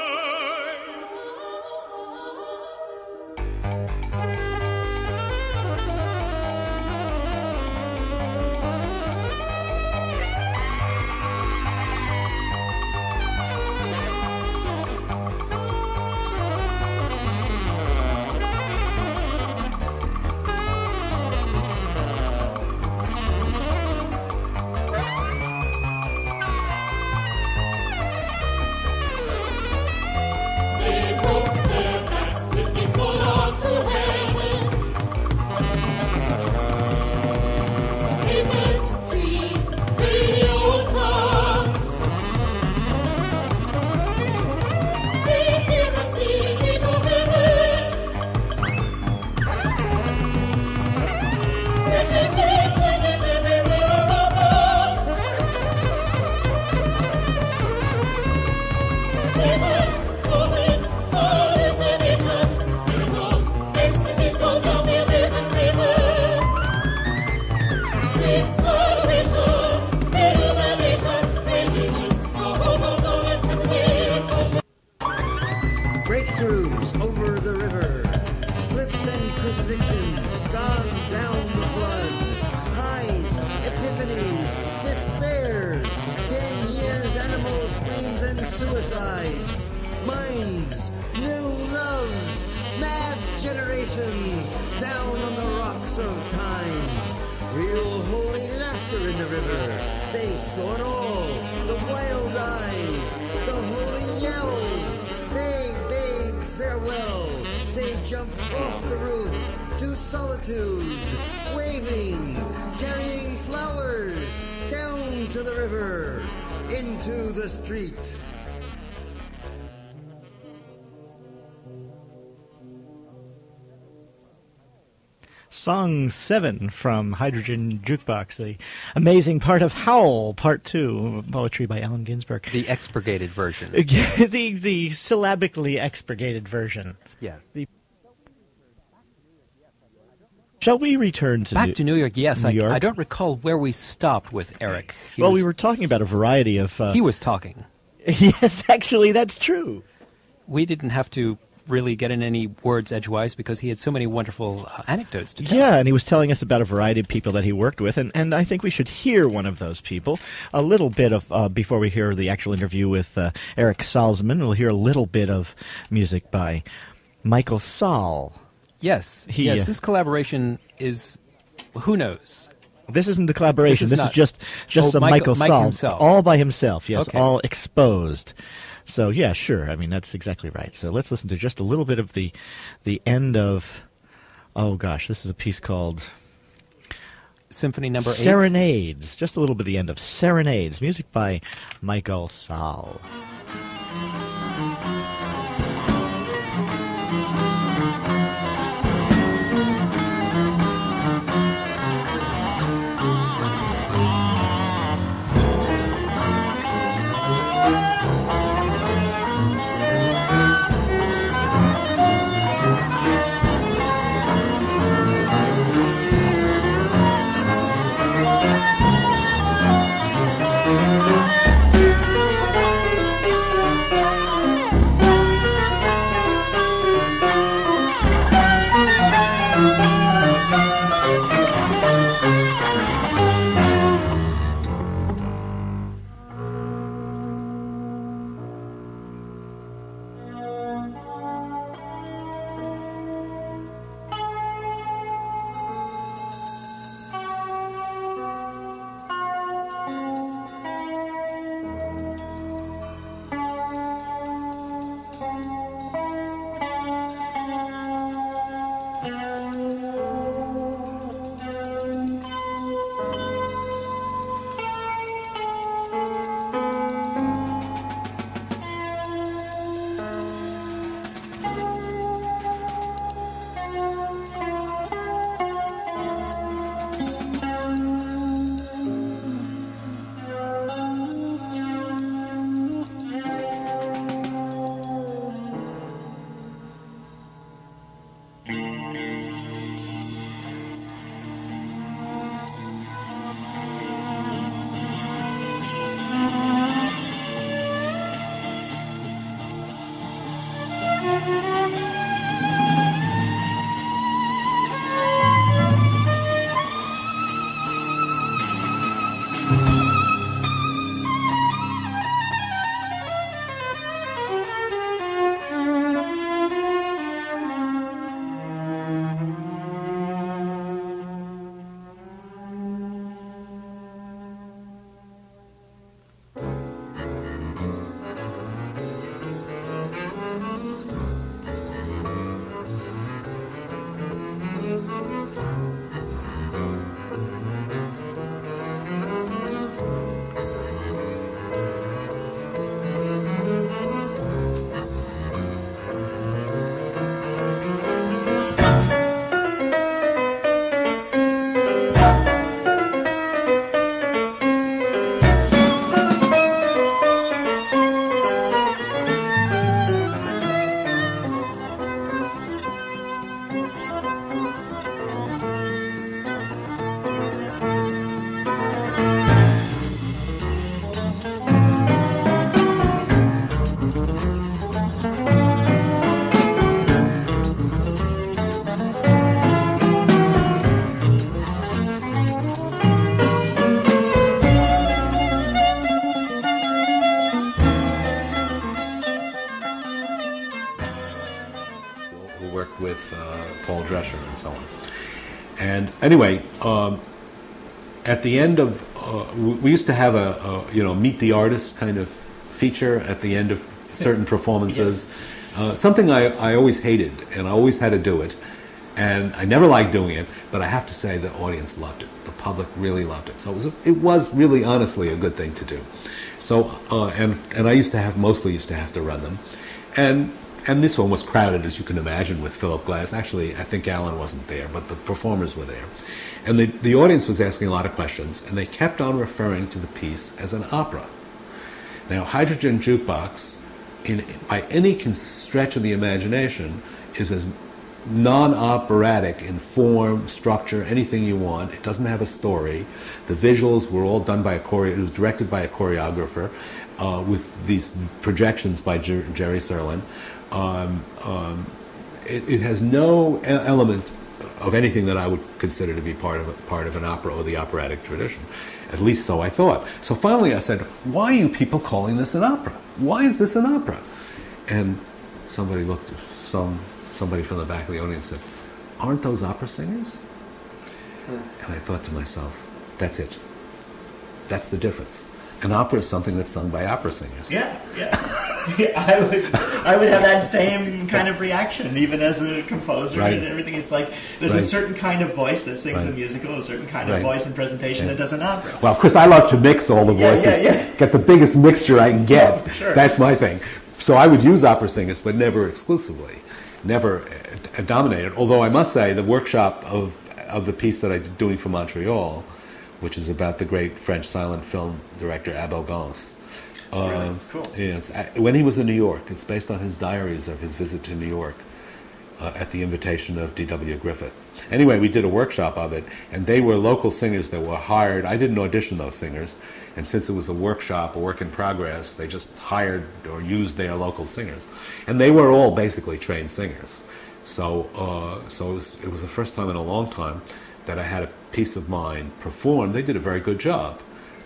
Song 7 from Hydrogen Jukebox, the amazing part of Howl, Part 2, poetry by Allen Ginsberg. The expurgated version. the syllabically expurgated version. Yeah. Shall we return to Back to New York? Yes, New York? I don't recall where we stopped with Eric. We were talking about a variety of... He was talking. Yes, actually, that's true. We didn't have to really get in any words edgewise because he had so many wonderful anecdotes to tell. Yeah, and he was telling us about a variety of people that he worked with, and I think we should hear one of those people. A little bit of, before we hear the actual interview with Eric Salzman, we'll hear a little bit of music by Michael Sahl. Yes, this collaboration is, who knows? This isn't the collaboration, this is just Michael Sahl, himself. all by himself, yes, okay. All exposed. So, yeah, sure. I mean, that's exactly right. So let's listen to just a little bit of the end of, oh gosh, this is a piece called Symphony Number 8. Serenades. Just a little bit of the end of Serenades. Music by Michael Sahl. And anyway, at the end of, we used to have a meet the artist kind of feature at the end of certain performances. Yes. Something I always hated, and I always had to do it, and I never liked doing it, but I have to say the audience loved it. The public really loved it. So it was really honestly a good thing to do. So, and I mostly used to have to run them. And this one was crowded, as you can imagine, with Philip Glass. Actually, I think Alan wasn't there, but the performers were there. And the audience was asking a lot of questions, and they kept on referring to the piece as an opera. Now, Hydrogen Jukebox, by any stretch of the imagination, is as non-operatic in form, structure, anything you want. It doesn't have a story. The visuals were all done by it was directed by a choreographer with these projections by Jerry Serlin. It has no element of anything that I would consider to be part of an opera or the operatic tradition. At least so I thought. So finally I said, why are you people calling this an opera? Why is this an opera? And somebody somebody from the back of the audience said, aren't those opera singers? And I thought to myself, that's it. That's the difference. An opera is something that's sung by opera singers. Yeah. I would have that same kind of reaction, even as a composer and everything. It's like there's a certain kind of voice that sings a musical, a certain kind of voice and presentation that does an opera. Well, of course, I love to mix all the voices, get the biggest mixture I can get. Oh, sure. That's my thing. So I would use opera singers, but never exclusively, never dominated. Although I must say, the workshop of the piece that I'm doing for Montreal, which is about the great French silent film director Abel Gance. Really? Cool. Yeah, when he was in New York. It's based on his diaries of his visit to New York at the invitation of D.W. Griffith. Anyway, we did a workshop of it, and they were local singers that were hired. I didn't audition those singers, and since it was a workshop, a work in progress, they just hired or used their local singers. And they were all basically trained singers. So it was the first time in a long time that I had a piece of mine performed. They did a very good job,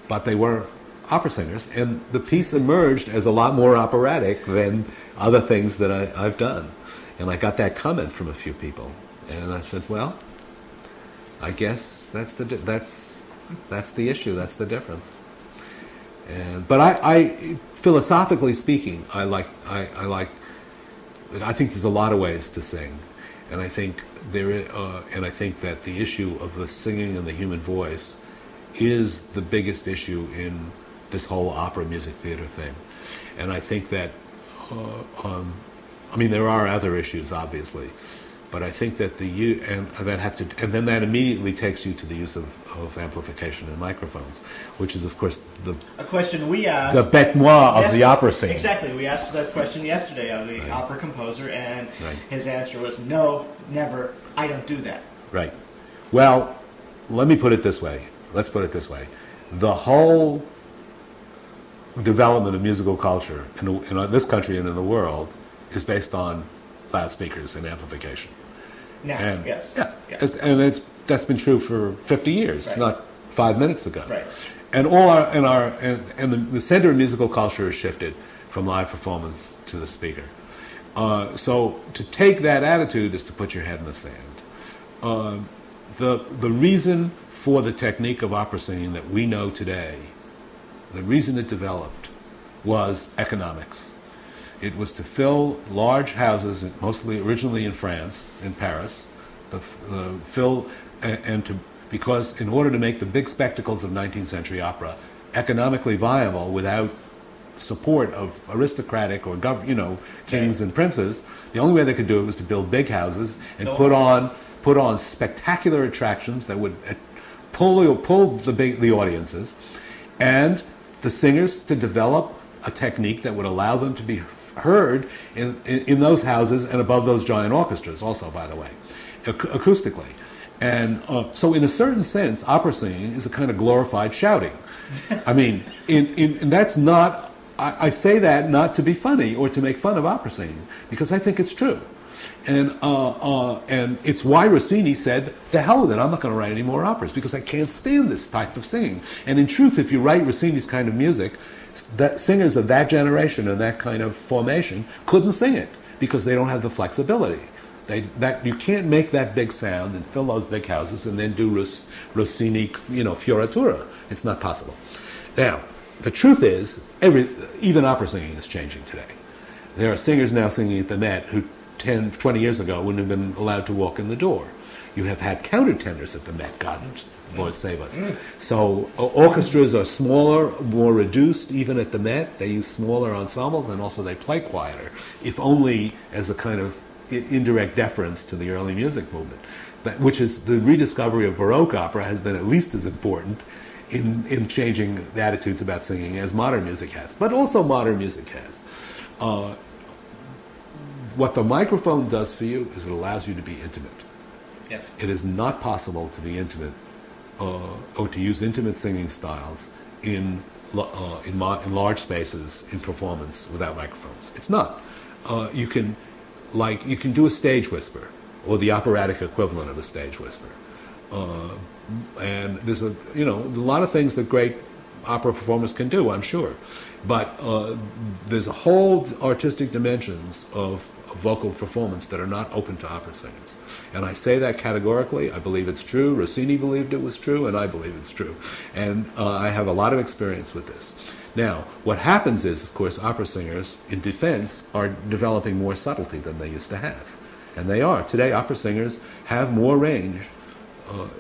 but they were opera singers, and the piece emerged as a lot more operatic than other things that I've done. And I got that comment from a few people, and I said, well, I guess that's the issue, that's the difference. But I philosophically speaking, I think there's a lot of ways to sing, and I think that the issue of the singing and the human voice is the biggest issue in this whole opera music theater thing. And I think that, there are other issues, obviously, but I think that and then that immediately takes you to the use of amplification and microphones, which is, of course, a question we asked. The bête noire of the opera singer. Exactly. We asked that question yesterday of the opera composer, and his answer was, no, never, I don't do that. Right. Well, let me put it this way. Let's put it this way. The whole development of musical culture in this country and in the world is based on loudspeakers and amplification. Now, And, yes. Yeah. Yes. And that's been true for 50 years, Right. not 5 minutes ago. Right. And the center of musical culture has shifted from live performance to the speaker. So to take that attitude is to put your head in the sand. The reason for the technique of opera singing that we know today, the reason it developed was economics. It was to fill large houses, mostly originally in France, in Paris, because in order to make the big spectacles of 19th century opera economically viable without support of aristocratic or kings and princes, the only way they could do it was to build big houses and put on spectacular attractions that would pull the audiences, and the singers to develop a technique that would allow them to be heard in those houses and above those giant orchestras also, by the way, acoustically. And so in a certain sense, opera singing is a kind of glorified shouting. I mean, and that's not, I say that not to be funny or to make fun of opera singing, because I think it's true. And it's why Rossini said, the hell with it, I'm not going to write any more operas, because I can't stand this type of singing. And in truth, if you write Rossini's kind of music, that singers of that generation and that kind of formation couldn't sing it, because they don't have the flexibility. You can't make that big sound and fill those big houses and then do Rossini, fioritura. It's not possible. Now, the truth is, even opera singing is changing today. There are singers now singing at the Met who 10, 20 years ago wouldn't have been allowed to walk in the door. You have had countertenors at the Met, God Lord save us. So orchestras are smaller, more reduced, even at the Met. They use smaller ensembles, and also they play quieter, if only as a kind of indirect deference to the early music movement, which is the rediscovery of Baroque opera has been at least as important in changing the attitudes about singing as modern music has. But also modern music has. What the microphone does for you is it allows you to be intimate. Yes. It is not possible to be intimate or to use intimate singing styles in large spaces in performance without microphones. It's not. You can do a stage whisper, or the operatic equivalent of a stage whisper. And there's a lot of things that great opera performers can do, I'm sure. But there's a whole artistic dimensions of vocal performance that are not open to opera singers. And I say that categorically. I believe it's true. Rossini believed it was true, and I believe it's true. And I have a lot of experience with this. Now, what happens is, of course, opera singers, in defense, are developing more subtlety than they used to have. And they are. Today, opera singers have more range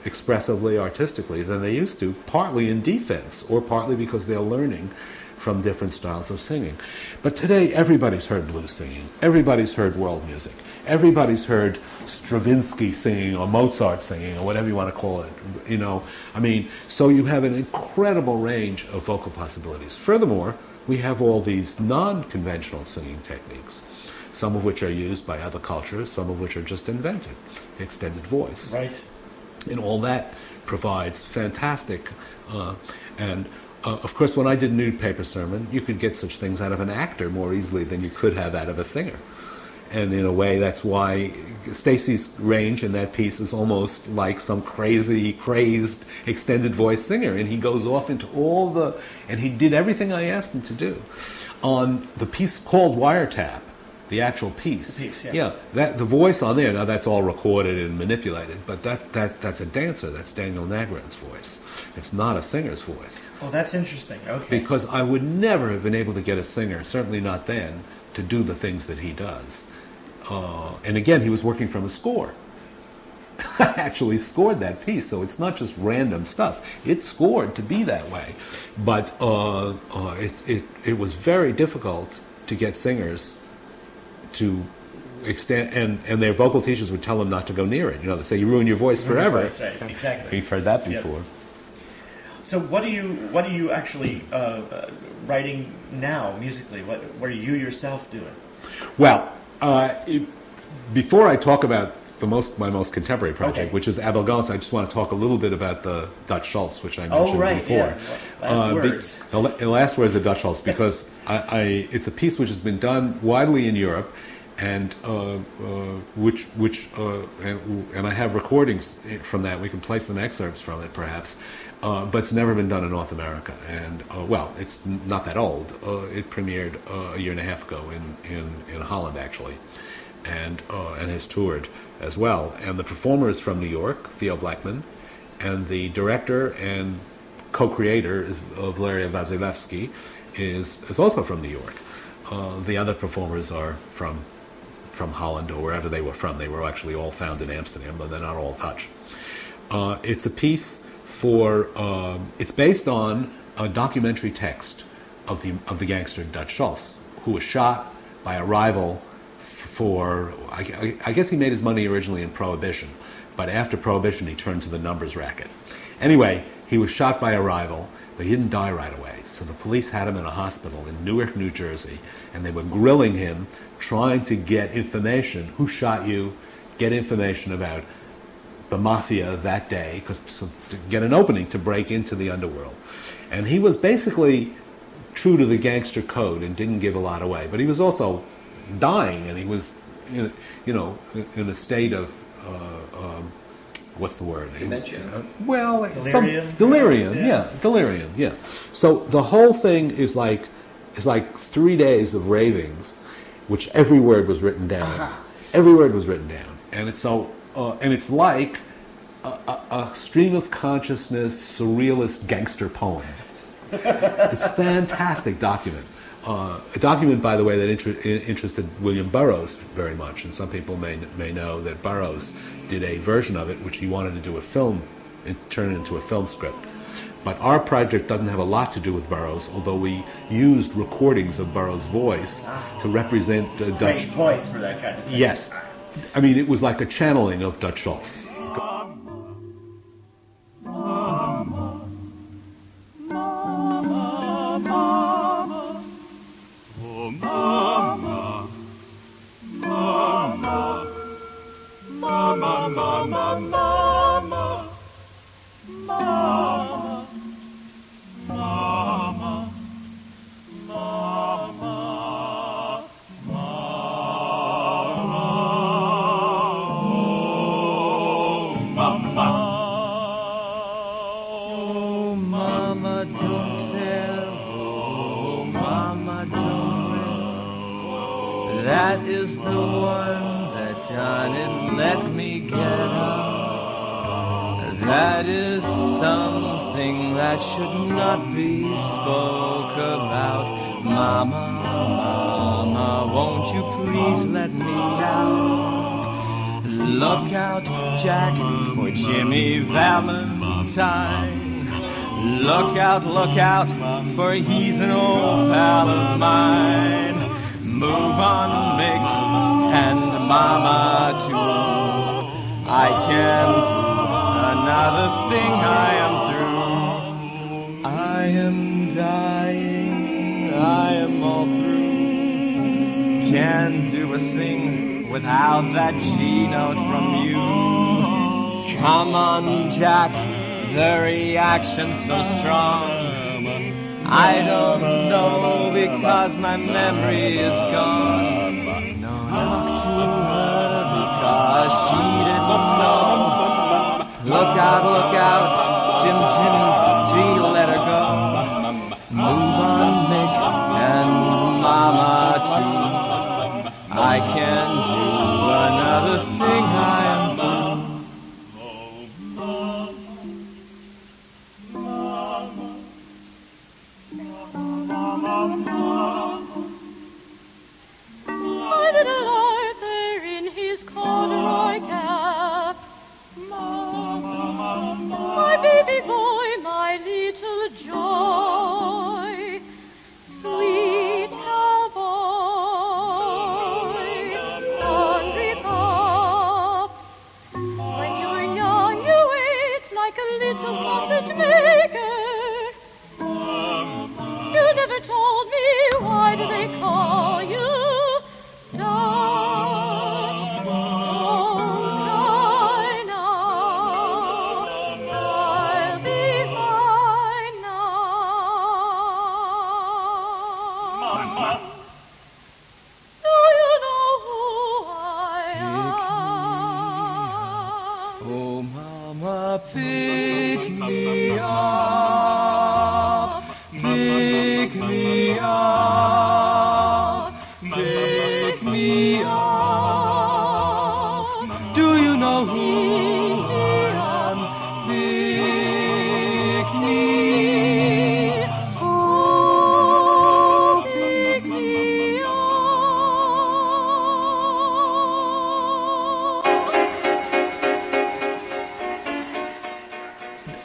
expressively, artistically, than they used to, partly in defense, or partly because they're learning from different styles of singing. But today, everybody's heard blues singing. Everybody's heard world music. Everybody's heard Stravinsky singing, or Mozart singing, or whatever you want to call it. So you have an incredible range of vocal possibilities. Furthermore, we have all these non-conventional singing techniques, some of which are used by other cultures, some of which are just invented. Extended voice. Right. And all that provides fantastic, of course, when I did Nude Paper Sermon, you could get such things out of an actor more easily than you could have out of a singer. And in a way, that's why Stacy's range in that piece is almost like some crazed extended voice singer. And he goes off into and he did everything I asked him to do. On the piece called Wiretap, the actual piece. The piece, yeah. Yeah, the voice on there, now that's all recorded and manipulated, but that's a dancer. That's Daniel Nagrin's voice. It's not a singer's voice. Oh, that's interesting. Okay. Because I would never have been able to get a singer, certainly not then, to do the things that he does. And again, he was working from a score. I actually scored that piece, so it's not just random stuff. It's scored to be that way. But it was very difficult to get singers to extend, and their vocal teachers would tell them not to go near it. They say, you ruin your voice forever. That's right, exactly. We've heard that before. Yep. So what are you actually writing now musically? What are you yourself doing? Well, before I talk about my most contemporary project, okay, which is Abelgans, I just want to talk a little bit about the Dutch Schultz, which I mentioned before. Yeah. Last words. The last words of Dutch Schultz, because it's a piece which has been done widely in Europe, and and I have recordings from that. We can play some excerpts from it, perhaps. But it's never been done in North America, and well, it's not that old. It premiered a year and a half ago in Holland, actually, and has toured as well. And the performer is from New York, Theo Blackman, and the director and co-creator of Valeria Vasilevsky is also from New York. The other performers are from Holland or wherever they were from. They were actually all found in Amsterdam, but they're not all Dutch. It's a piece it's based on a documentary text of the gangster Dutch Schultz, who was shot by a rival for, I guess he made his money originally in Prohibition, but after Prohibition he turned to the numbers racket. Anyway, he was shot by a rival, but he didn't die right away. So the police had him in a hospital in Newark, New Jersey, and they were grilling him, trying to get information. Who shot you? Get information about the mafia that day, to get an opening to break into the underworld. And he was basically true to the gangster code and didn't give a lot away. But he was also dying, and he was, in a state of what's the word? Dementia. Delirium. Delirium. Yeah, delirium. Yeah. So the whole thing is like 3 days of ravings, which every word was written down. Every word was written down, and it's so. And it's like a stream of consciousness, surrealist gangster poem. It's a fantastic document. A document, by the way, that interested William Burroughs very much. And some people may know that Burroughs did a version of it, which he wanted to do a film, and turn it into a film script. But our project doesn't have a lot to do with Burroughs, although we used recordings of Burroughs' voice to represent Dutch. Great voice for that kind of thing. Yes. I mean, it was like a channeling of Dutch Schultz. That is the one that done it, let me get up. That is something that should not be spoke about. Mama, mama, won't you please let me out? Look out, Jack, for Jimmy Valentine. Look out, for he's an old pal of mine. Move on, Mick, and Mama, too. I can't do another thing, I am through. I am dying, I am all through. Can't do a thing without that G note from you. Come on, Jack, the reaction's so strong. I don't know because my memory is gone. No, knock to her because she didn't know. Look out, Jim, G, let her go. Move on, Mick, and Mama too. I can't do another thing, I am through. My little Arthur in his corduroy cap. My baby boy, my little joy. Sweet cowboy, hungry pup,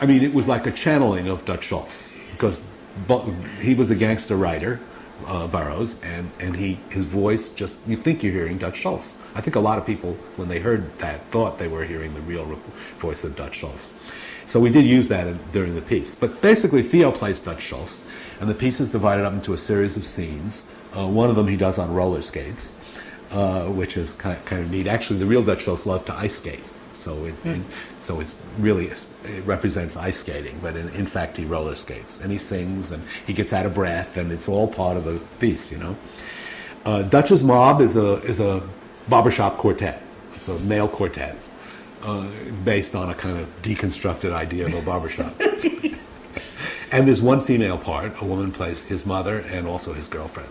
I mean, it was like a channeling of Dutch Schultz, because he was a gangster writer, Burroughs, and his voice just, you think you're hearing Dutch Schultz. I think a lot of people, when they heard that, thought they were hearing the real voice of Dutch Schultz. So we did use that during the piece. But basically, Theo plays Dutch Schultz, and the piece is divided up into a series of scenes. One of them he does on roller skates, which is kind of neat. Actually, the real Dutch Schultz loved to ice skate, so it's really, it represents ice skating, but in fact he roller skates, and he sings, and he gets out of breath, and it's all part of the piece, you know. Dutch's Mob is a barbershop quartet. It's a male quartet based on a kind of deconstructed idea of a barbershop. And there's one female part. A woman plays his mother and also his girlfriend.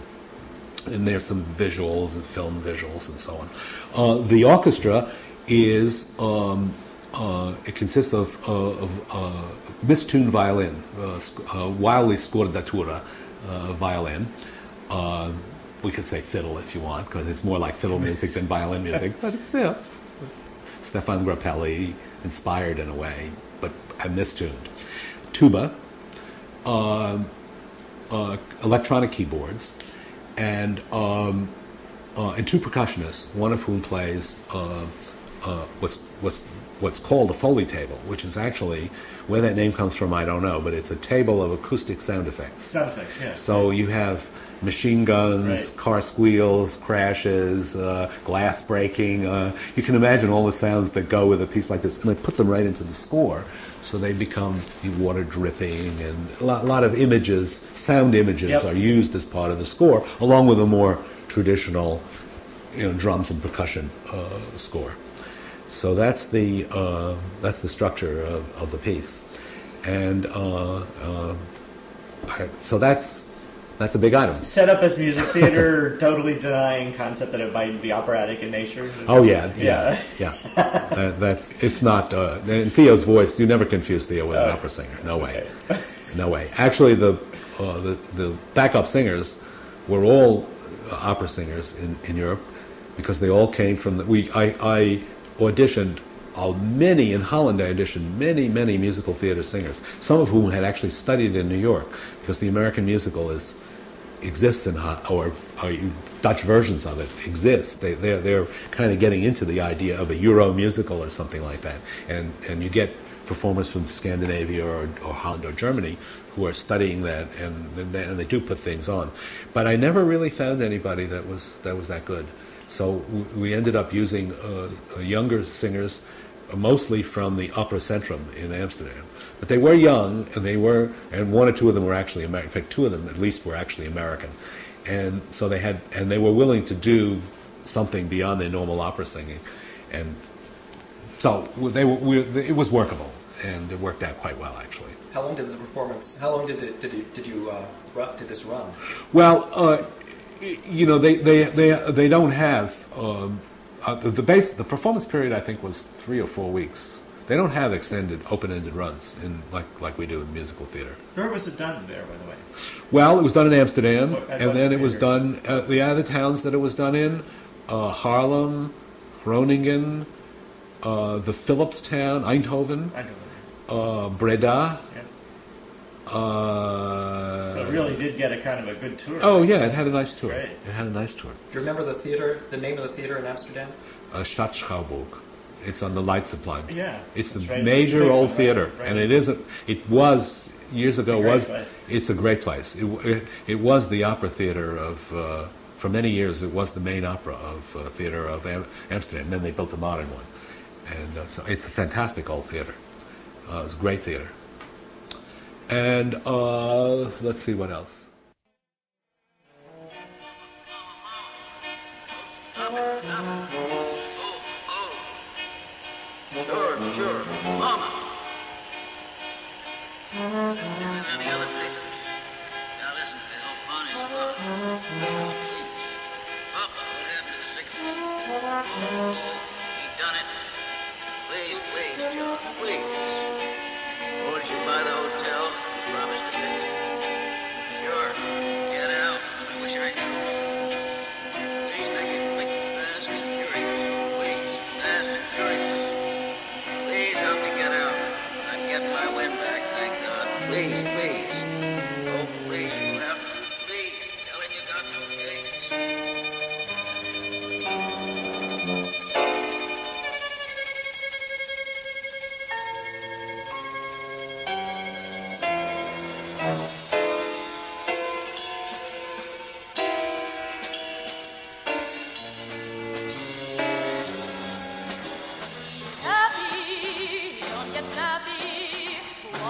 And there's some visuals and film visuals and so on. The orchestra is, it consists of mistuned violin, wildly scordatura violin. We could say fiddle if you want, because it's more like fiddle music than violin music. But it's, yeah, Stefan Grappelli inspired in a way, but mistuned. Tuba, electronic keyboards, and two percussionists, one of whom plays what's called a Foley table, which is actually, where that name comes from I don't know, but it's a table of acoustic sound effects. Sound effects, yes. So you have machine guns, right, car squeals, crashes, glass breaking. You can imagine all the sounds that go with a piece like this, and they put them right into the score, so they become water dripping, and a lot of images, sound images, yep, are used as part of the score, along with a more traditional, drums and percussion score. So that's the structure of the piece, and so that's a big item. Set up as music theater, totally denying concept that it might be operatic in nature. Oh yeah. It's not in Theo's voice. You never confuse Theo with an opera singer. No way, okay. No way. Actually, the backup singers were all opera singers in Europe, because they all came from I auditioned many in Holland. I auditioned many musical theater singers, some of whom had actually studied in New York, because the American musical exists in or Dutch versions of it exist. They're kind of getting into the idea of a Euro musical or something like that, and you get performers from Scandinavia or Holland or Germany who are studying that, and they do put things on. But I never really found anybody that was that good. So we ended up using younger singers, mostly from the Opera Centrum in Amsterdam. But they were young, and one or two of them were actually American. In fact, two of them at least were actually American. And so they were willing to do something beyond their normal opera singing. And so it was workable, and it worked out quite well, actually. How long did this run? Well, they don't have the performance period. I think was 3 or 4 weeks. They don't have extended open-ended runs like we do in musical theater. Where was it done there, by the way? Well, it was done in Amsterdam, and then it was done the other towns that it was done in: Haarlem, Groningen, the Philipstown, Eindhoven, Breda. Yeah. So it really did get a kind of a good tour. Oh, right? Yeah, it had a nice tour. Great. It had a nice tour. Do you remember the name of the theater in Amsterdam? Stadschouwburg. It's on the light supply. Yeah, it's the right. major it's old theater, right. And it was years ago. It's a great place. It was the opera theater of for many years. It was the main opera of theater of Amsterdam. Then they built a modern one, and so it's a fantastic old theater. It's a great theater. And let's see what else. Sure, Mama. And any other papers. Now listen, Phil, fun is fun. Please. Papa, what happened to the 16? Oh, he done it. Please, John, please. Oh, did you buy the hotel? You promised to pay. Sure. Get out. I wish I knew. Please make it quick, fast, and furious. Please, fast and furious. Please help me get out. I'm getting my wind back.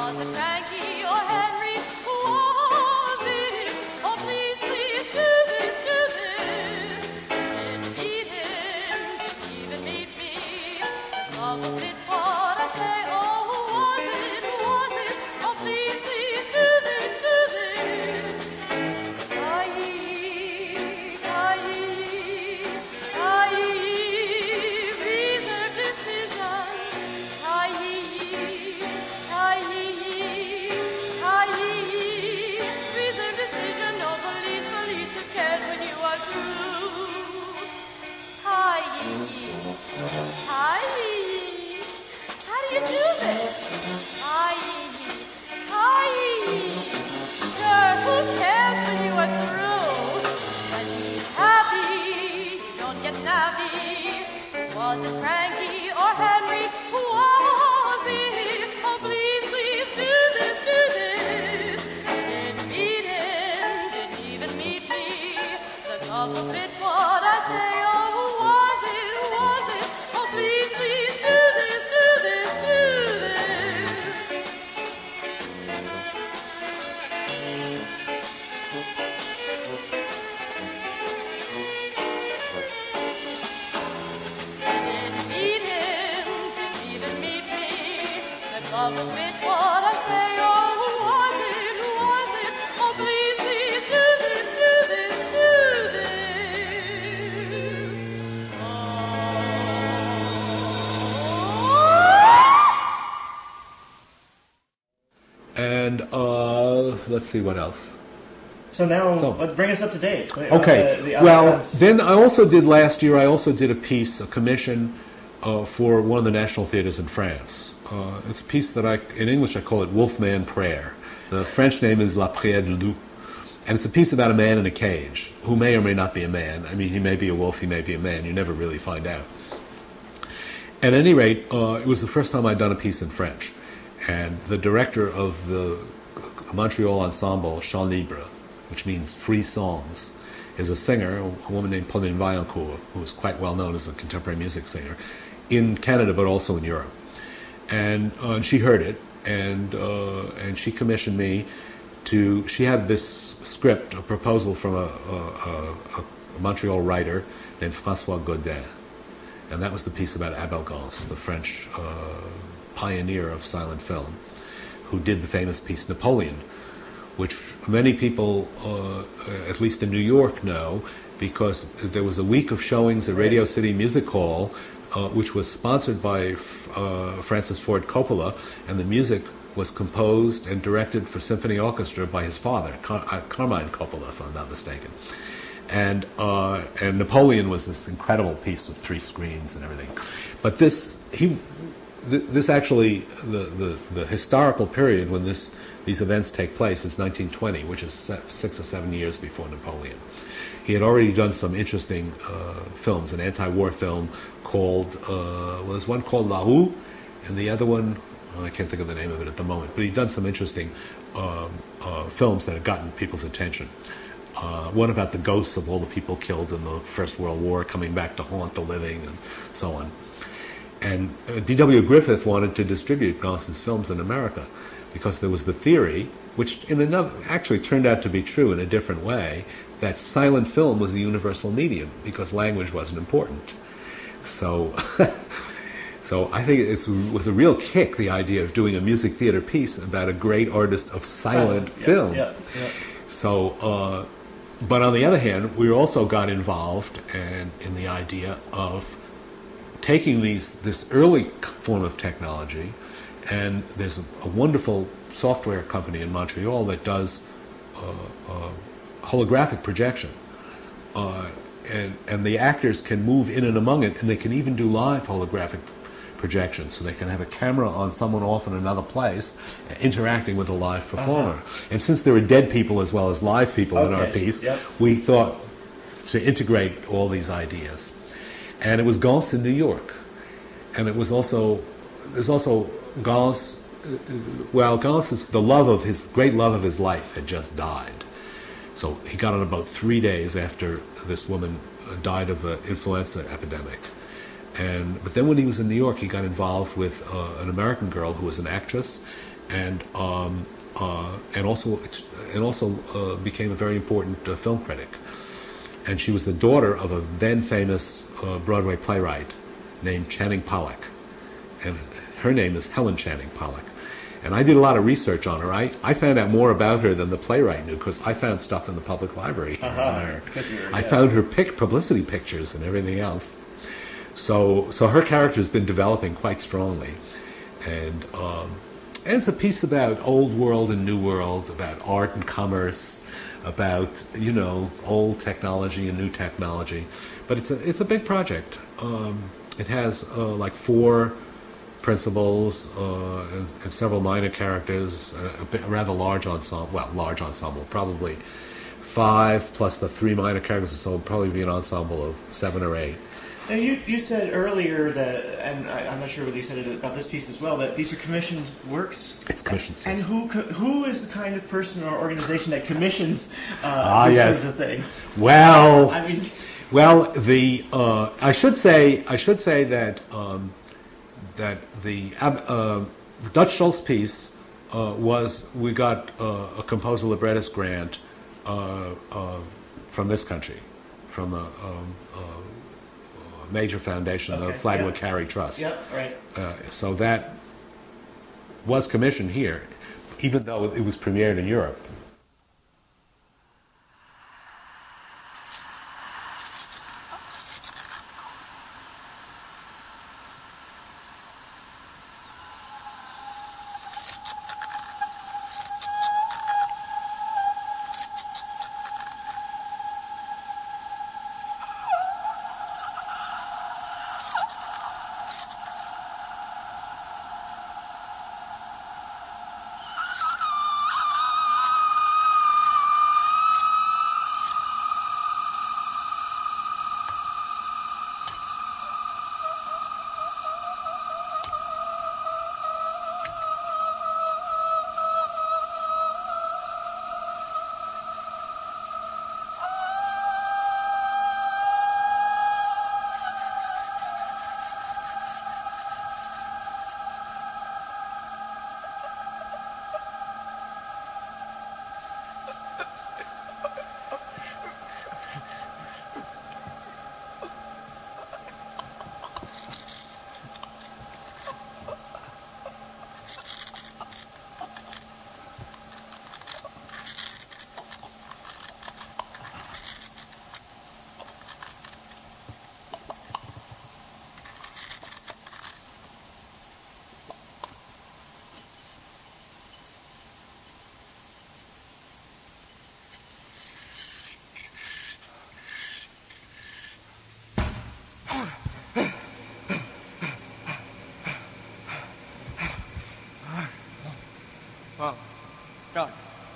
Was it Frankie or Henry? Who was it? Oh, please, please, do this, do this. Didn't meet him, didn't even meet me. Love a bit what I say. Oh, who was it? Who was it? Oh, please, please, do this, do this. Reserved decision. Reserved decision. No police who cares when you are through. How do you do this? Sure, who cares when you are through? When he's happy, you don't get nabby. Was it Frankie or Henry? Who was it? Oh, please, please, do this, do this. Didn't meet him, didn't even meet me. The love of it, what I say. Oh, who was it? Who was it? Oh, please, please, do this, do this, do this. Didn't meet him, didn't even meet me. The love of it, what I say. Oh, who was it? Who was it? Oh, please, please, do this, do this, do this. And let's see what else. So now, let's bring us up to date. Okay. Then I also did last year. I also did a commission for one of the national theaters in France. It's a piece that in English I call it Wolfman Prayer. The French name is La Prière du Loup, and it's a piece about a man in a cage who may or may not be a man. I mean, he may be a wolf, he may be a man. You never really find out. At any rate, it was the first time I'd done a piece in French, and the director of the Montreal ensemble Chant Libre, which means free songs, is a singer, a woman named Pauline Vaillancourt, who is quite well known as a contemporary music singer in Canada but also in Europe. And she heard it, and she commissioned me to. She had this script, a proposal from a Montreal writer named François Godin, and that was the piece about Abel Gance, the French pioneer of silent film, who did the famous piece Napoleon, which many people, at least in New York, know, because there was a week of showings at Radio City Music Hall, which was sponsored by Francis Ford Coppola, and the music was composed and directed for symphony orchestra by his father, Carmine Coppola, if I'm not mistaken. And Napoleon was this incredible piece with 3 screens and everything. But this actually, the historical period when these events take place is 1920, which is 6 or 7 years before Napoleon. He had already done some interesting films, an anti-war film called, there's one called La Houle, and the other one, I can't think of the name of it at the moment, but he'd done some interesting films that had gotten people's attention. One about the ghosts of all the people killed in the First World War coming back to haunt the living and so on. And D.W. Griffith wanted to distribute Gance's films in America because there was the theory, which actually turned out to be true in a different way, that silent film was a universal medium because language wasn't important. So I think it was a real kick, the idea of doing a music theater piece about a great artist of silent film. Yeah. So, but on the other hand, we also got involved in the idea of taking this early form of technology, and there's a wonderful software company in Montreal that does holographic projection, and the actors can move in and among it, and they can even do live holographic projection, so they can have a camera on someone off in another place interacting with a live performer. And since there are dead people as well as live people in our piece, we thought to integrate all these ideas. And it was Gance in New York, and there's also Gance. Well, Gance's great love of his life had just died, so he got on a boat 3 days after this woman died of an influenza epidemic. But then when he was in New York, he got involved with an American girl who was an actress and also became a very important film critic. And she was the daughter of a then famous Broadway playwright named Channing Pollock, and her name is Helen Channing Pollock. And I did a lot of research on her. I found out more about her than the playwright knew, because I found stuff in the public library on her. I found her publicity pictures and everything else. So her character has been developing quite strongly, and it's a piece about old world and new world, about art and commerce, about old technology and new technology. But it's a big project. It has like 4 principals and several minor characters, a rather large ensemble. Well, large ensemble, probably 5 plus the 3 minor characters, so it'll probably be an ensemble of 7 or 8. Now you said earlier that, and I'm not sure whether you said it about this piece as well, that these are commissioned works. It's commissioned. And who is the kind of person or organization that commissions these sorts of things? Well, I mean, I should say that that the Dutch Schultz piece we got a composer librettist grant from this country, from a major foundation, the Flagler Carey Trust. Yeah, right. So that was commissioned here, even though it was premiered in Europe.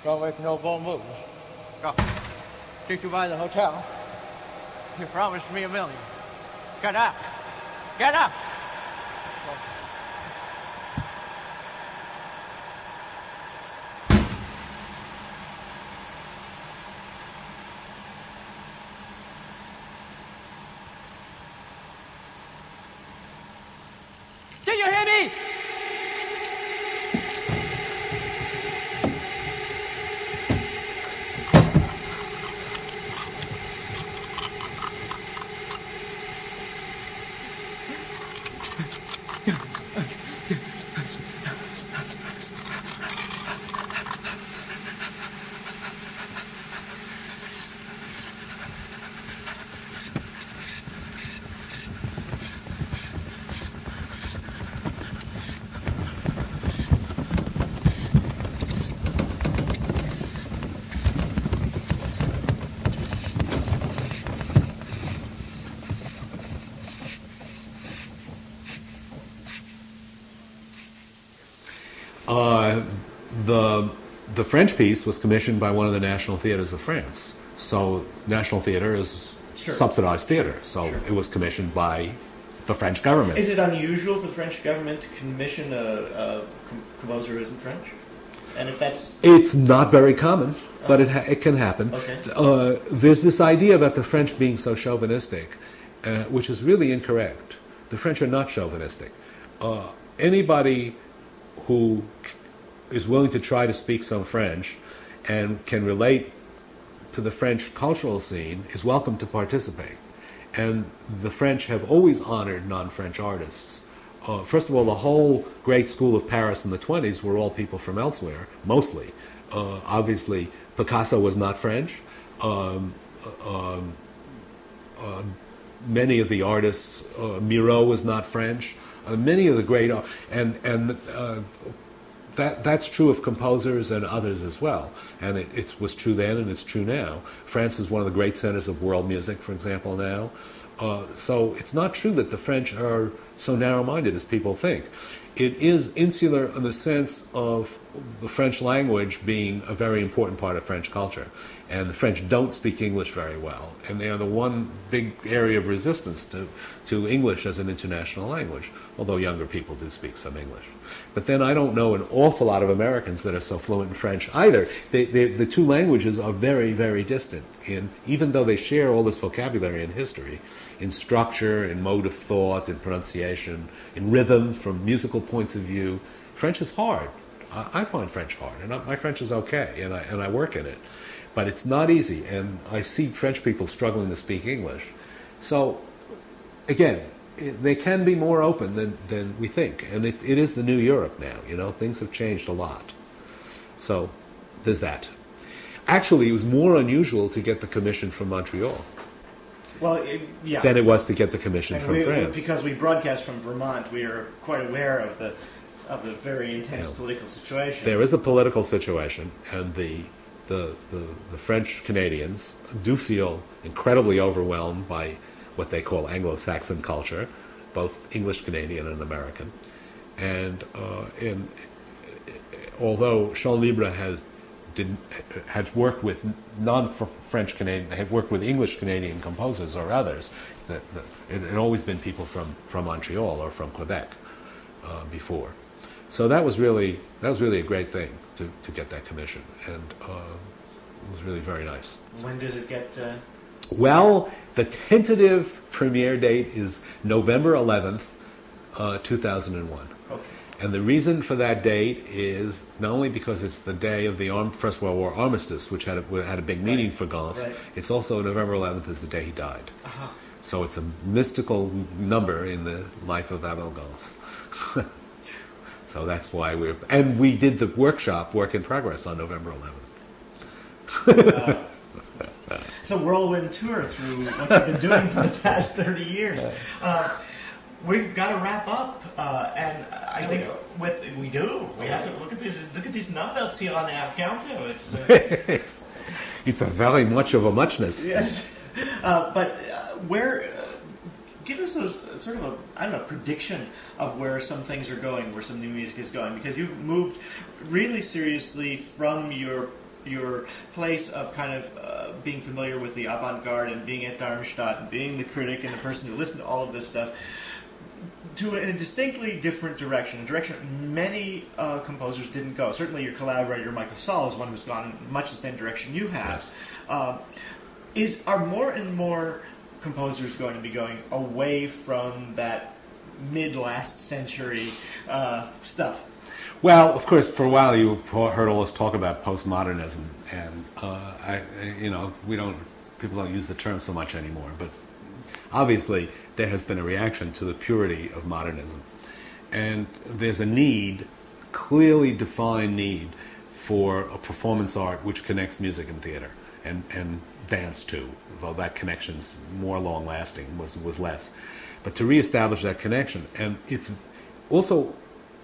Don't make no bold moves. Go. Take you by the hotel. You promised me $1 million. Get up. Get up. Did you hear me? The French piece was commissioned by one of the national theaters of France. So National Theater is subsidized theater. So it was commissioned by the French government. Is it unusual for the French government to commission a composer who isn't French? And if that's... It's not very common, but it can happen. Okay. There's this idea about the French being so chauvinistic, which is really incorrect. The French are not chauvinistic. Anybody who is willing to try to speak some French and can relate to the French cultural scene is welcome to participate. And the French have always honored non-French artists. First of all, the whole great school of Paris in the 20s were all people from elsewhere, mostly. Obviously, Picasso was not French. Many of the artists, Miro was not French. Many of the great, that's true of composers and others as well. And it was true then and it's true now. France is one of the great centers of world music, for example, now. So it's not true that the French are so narrow-minded as people think. It is insular in the sense of the French language being a very important part of French culture. And the French don't speak English very well. And they are the one big area of resistance to English as an international language, although younger people do speak some English. But then I don't know an awful lot of Americans that are so fluent in French either. The two languages are very, very distant. Even though they share all this vocabulary and history, in structure, in mode of thought, in pronunciation, in rhythm, from musical points of view, French is hard. I find French hard, and my French is okay, and I work in it. But it's not easy, and I see French people struggling to speak English. So, again, they can be more open than we think. And it is the new Europe now, you know. Things have changed a lot. So, there's that. Actually, it was more unusual to get the commission from Montreal. Well, yeah. Than it was to get the commission from France. Because we broadcast from Vermont, we are quite aware of the very intense political situation. There is a political situation, and the French Canadians do feel incredibly overwhelmed by what they call Anglo-Saxon culture, both English Canadian and American. And although Chant Libre has worked with non-French Canadian, had worked with English Canadian composers or others, it had always been people from Montreal or from Quebec before. So that was really a great thing to get that commission, and it was really very nice. When does it get? Well, the tentative premiere date is November 11th, 2001. Okay. And the reason for that date is not only because it's the day of the First World War armistice, which had a big meaning for Gans. Right. It's also November 11th is the day he died. Uh-huh. So it's a mystical number in the life of Abel Gans. So that's why we did the workshop, Work in Progress, on November 11th. It's a whirlwind tour through what you've been doing for the past 30 years. We've got to wrap up, and I think we do. We have to look at these numbers here on our counter. It's a very much of a muchness. Yes, but where? Give us sort of a prediction of where some things are going, where some new music is going, because you've moved really seriously from your place of kind of being familiar with the avant-garde and being at Darmstadt and being the critic and the person who listened to all of this stuff to a distinctly different direction, a direction many composers didn't go. Certainly your collaborator, Michael Sahl, is one who's gone in much the same direction you have. Yes. Are more and more composers going to be going away from that mid-last century stuff? Well, of course, for a while you heard all this talk about postmodernism, and people don't use the term so much anymore. But obviously, there has been a reaction to the purity of modernism, and there's a clearly defined need for a performance art which connects music and theater, and dance too. Though that connection's more long-lasting, was less, but to reestablish that connection, and it's also.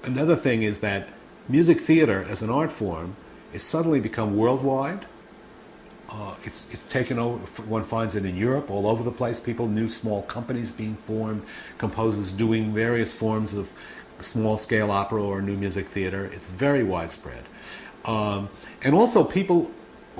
Another thing is that music theater as an art form has suddenly become worldwide. It's taken over. One finds it in Europe, all over the place. New small companies being formed, composers doing various forms of small-scale opera or new music theater. It's very widespread. And also people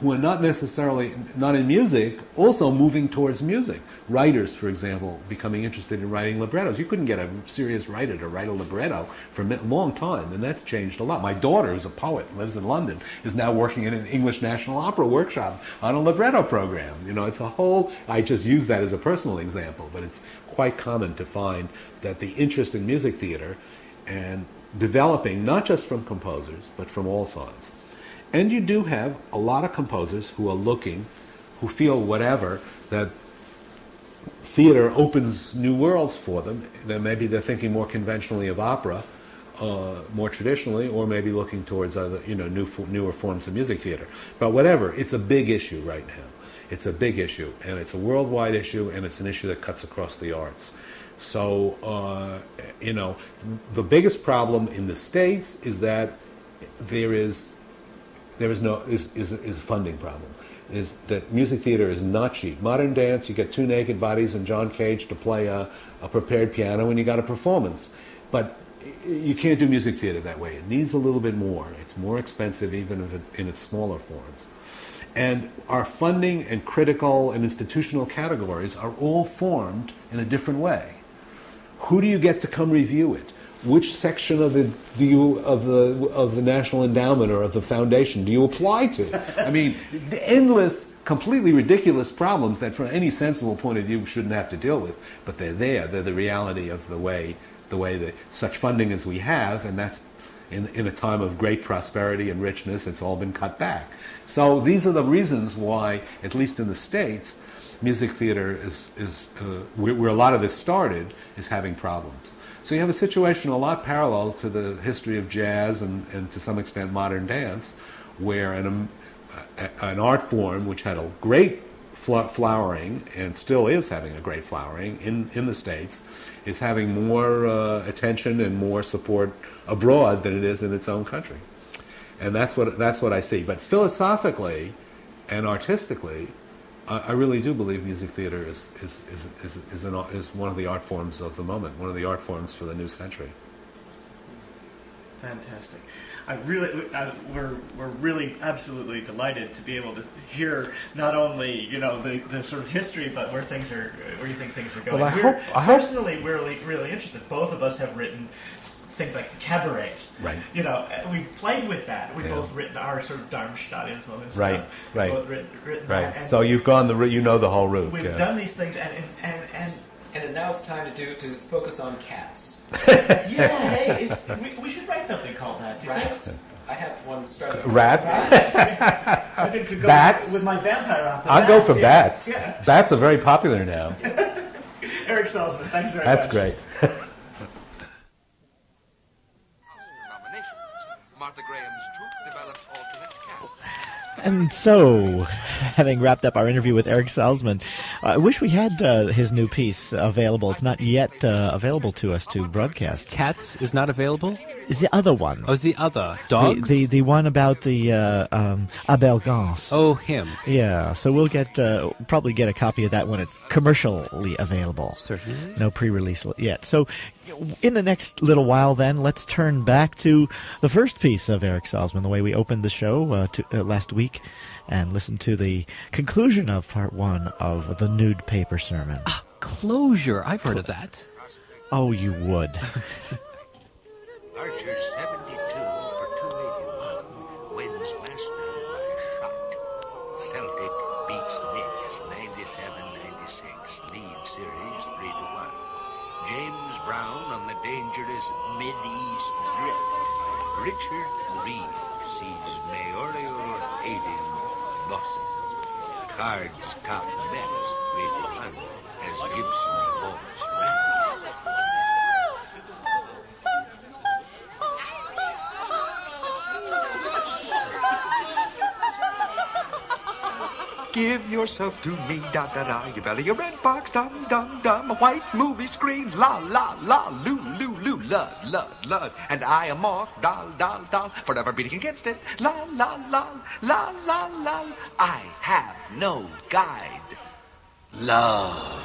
who are not necessarily not in music, also moving towards music. Writers, for example, becoming interested in writing librettos. You couldn't get a serious writer to write a libretto for a long time, and that's changed a lot. My daughter, who's a poet, lives in London, is now working in an English National Opera workshop on a libretto program. It's a whole. I just use that as a personal example, but it's quite common to find that the interest in music theater and developing not just from composers, but from all sides. And you do have a lot of composers who are looking, who feel whatever, that theater opens new worlds for them. Then maybe they're thinking more conventionally of opera, more traditionally, or maybe looking towards other, newer forms of music theater. But whatever, it's a big issue right now. It's a big issue, and it's a worldwide issue, and it's an issue that cuts across the arts. So, the biggest problem in the States is that there is a funding problem. Is that music theater is not cheap. Modern dance, you get two naked bodies and John Cage to play a prepared piano, and you got a performance. But you can't do music theater that way. It needs a little bit more. It's more expensive, even if in its smaller forms. And our funding and critical and institutional categories are all formed in a different way. Who do you get to come review it? Which section of the National Endowment or of the foundation do you apply to? I mean, the endless, completely ridiculous problems that from any sensible point of view we shouldn't have to deal with, but they're there. They're the reality of the way that such funding as we have, and that's in a time of great prosperity and richness, it's all been cut back. So these are the reasons why, at least in the States, music theater is where a lot of this started, is having problems. So you have a situation a lot parallel to the history of jazz and to some extent modern dance, where an art form which had a great flowering and still is having a great flowering in the States is having more attention and more support abroad than it is in its own country. And that's what I see. But philosophically and artistically, I really do believe music theater is one of the art forms of the moment, one of the art forms for the new century. Fantastic. We're really absolutely delighted to be able to hear not only the sort of history, but where you think things are going. Well, Personally, we're really interested. Both of us have written things like cabarets. Right. We've played with that. We've both written our sort of Darmstadt influence. Right. Stuff. Right. We've both written right. That. So you've gone the whole route. We've done these things, and now it's time to focus on cats. Hey, we should write something called that. Rats. I have one started. Rats. I think could go bats. With my vampire opera. I'll go for bats. Yeah. Bats are very popular now. Eric Salzman, thanks very much. That's great. Martha Graham's troupe develops alternate cats. And so, having wrapped up our interview with Eric Salzman, I wish we had his new piece available. It's not yet available to us to broadcast. Cats is not available? It's the other one. Oh, it's the other. Dogs? The one about the Abelgance. Oh, him. Yeah, so we'll probably get a copy of that when it's commercially available. Certainly. No pre-release yet. So in the next little while then, let's turn back to the first piece of Eric Salzman, the way we opened the show last week, and listen to the conclusion of part one of the Nude Paper Sermon. Closure. I've heard of that. Oh, you would. Archer 72 for 281 wins Master by a shot. Celtic beats Knicks 97-96. Lead series 3-1. James Brown on the dangerous Mid-East drift. Richard Reeve sees Mayoral Aiden bossing. Cards top bets with fun as Gibson bolts Randy. Give yourself to me, da da da. You belly a red box, dum dum dum. A white movie screen, la la la, loo loo loo, lud lud lud. And I am off, doll doll doll, forever beating against it, la la la la la la. I have no guide. Love.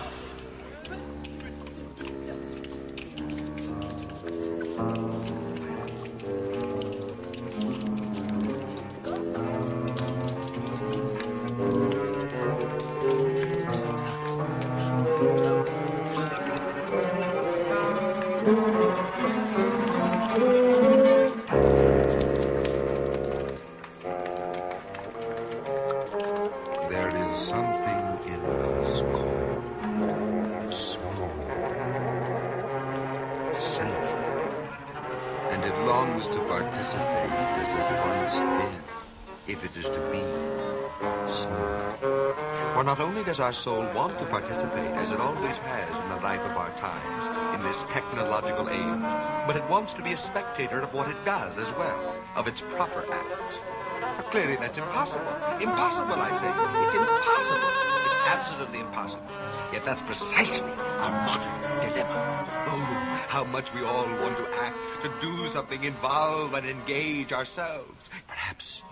and it longs to participate as it once did, if it is to be so. For not only does our soul want to participate, as it always has in the life of our times, in this technological age, but it wants to be a spectator of what it does as well, of its proper acts. But clearly that's impossible. Impossible, I say. It's impossible. It's absolutely impossible. Yet that's precisely our modern dilemma. Oh, how much we all want to act, to do something, involve and engage ourselves. Perhaps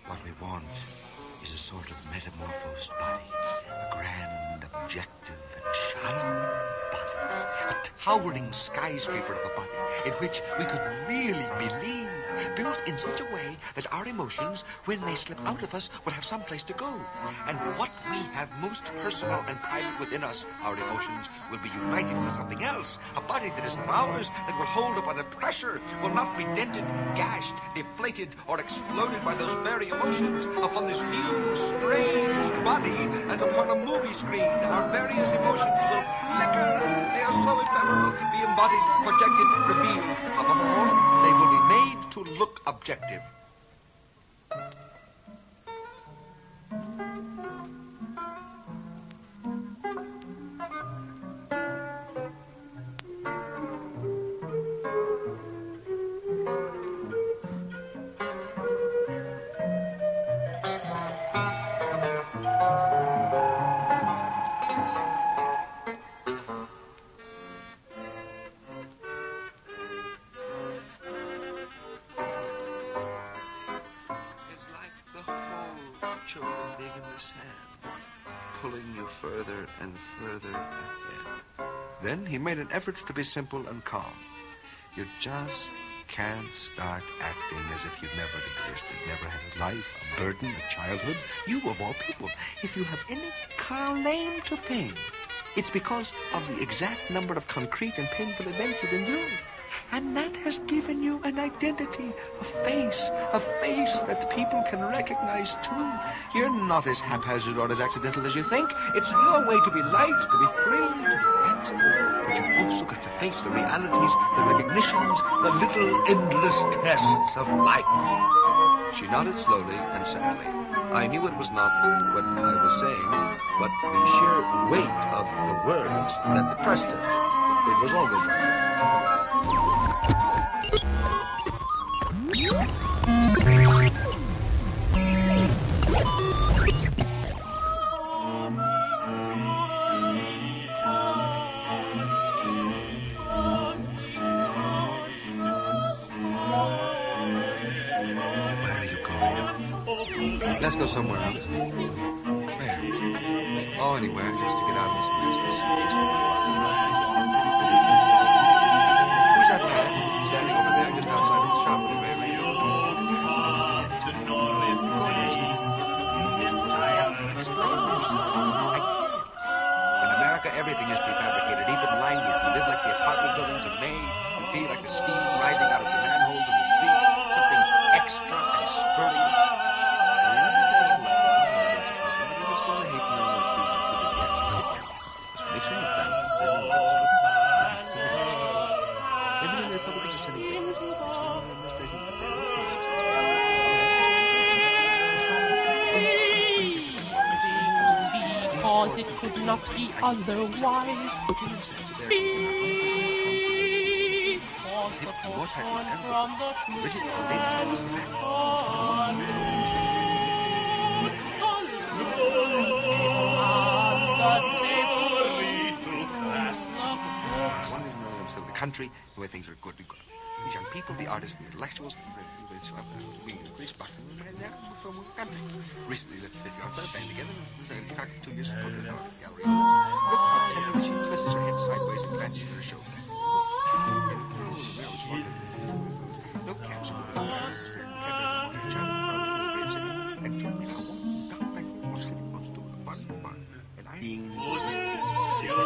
what we want is a sort of metamorphosed body, a grand, objective, and shining body, a towering skyscraper of a body in which we could really believe, built in such a way that our emotions, when they slip out of us, will have some place to go. And what we have most personal and private within us, our emotions, will be united with something else, a body that isn't ours, that will hold up under pressure, will not be dented, gashed, deflated, or exploded by those very emotions. Upon this new, strange body, as upon a movie screen, our various emotions will flicker. They are so ephemeral, be embodied, projected, revealed. Above all, they will be made to look objective. And further ahead. Then he made an effort to be simple and calm. You just can't start acting as if you've never existed, never had a life, a burden, a childhood. You, of all people, if you have any claim to fame, it's because of the exact number of concrete and painful events you've endured. And that has given you an identity, a face that people can recognize too. You're not as haphazard or as accidental as you think. It's your way to be light, to be free, to be fanciful. But you've also got to face the realities, the recognitions, the little endless tests of life. She nodded slowly and sadly. I knew it was not what I was saying, but the sheer weight of the words that depressed her. It was always like that. Let's go somewhere else. Where? Oh, anywhere, just to get out of this mess, this space. Who's that man standing over there just outside of the shop? Where are you? Explain yourself. I can't. In America, everything is prefabricated, even language. We live like the apartment buildings are made. We feel like the steam rising out of the manholes in the street. Something extra and spurious. Because it could not be otherwise. Because the portion from the the country, where things are good. These young people, the artists, the intellectuals, we increase back in the country. Recently, let's fit you up a band together. 2 years ago, there's our gallery. Look how tender she twists her head sideways and glances at her shoulder. No caps over the eyes. And told me how one like was sitting close to a barn. And I being 68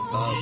above.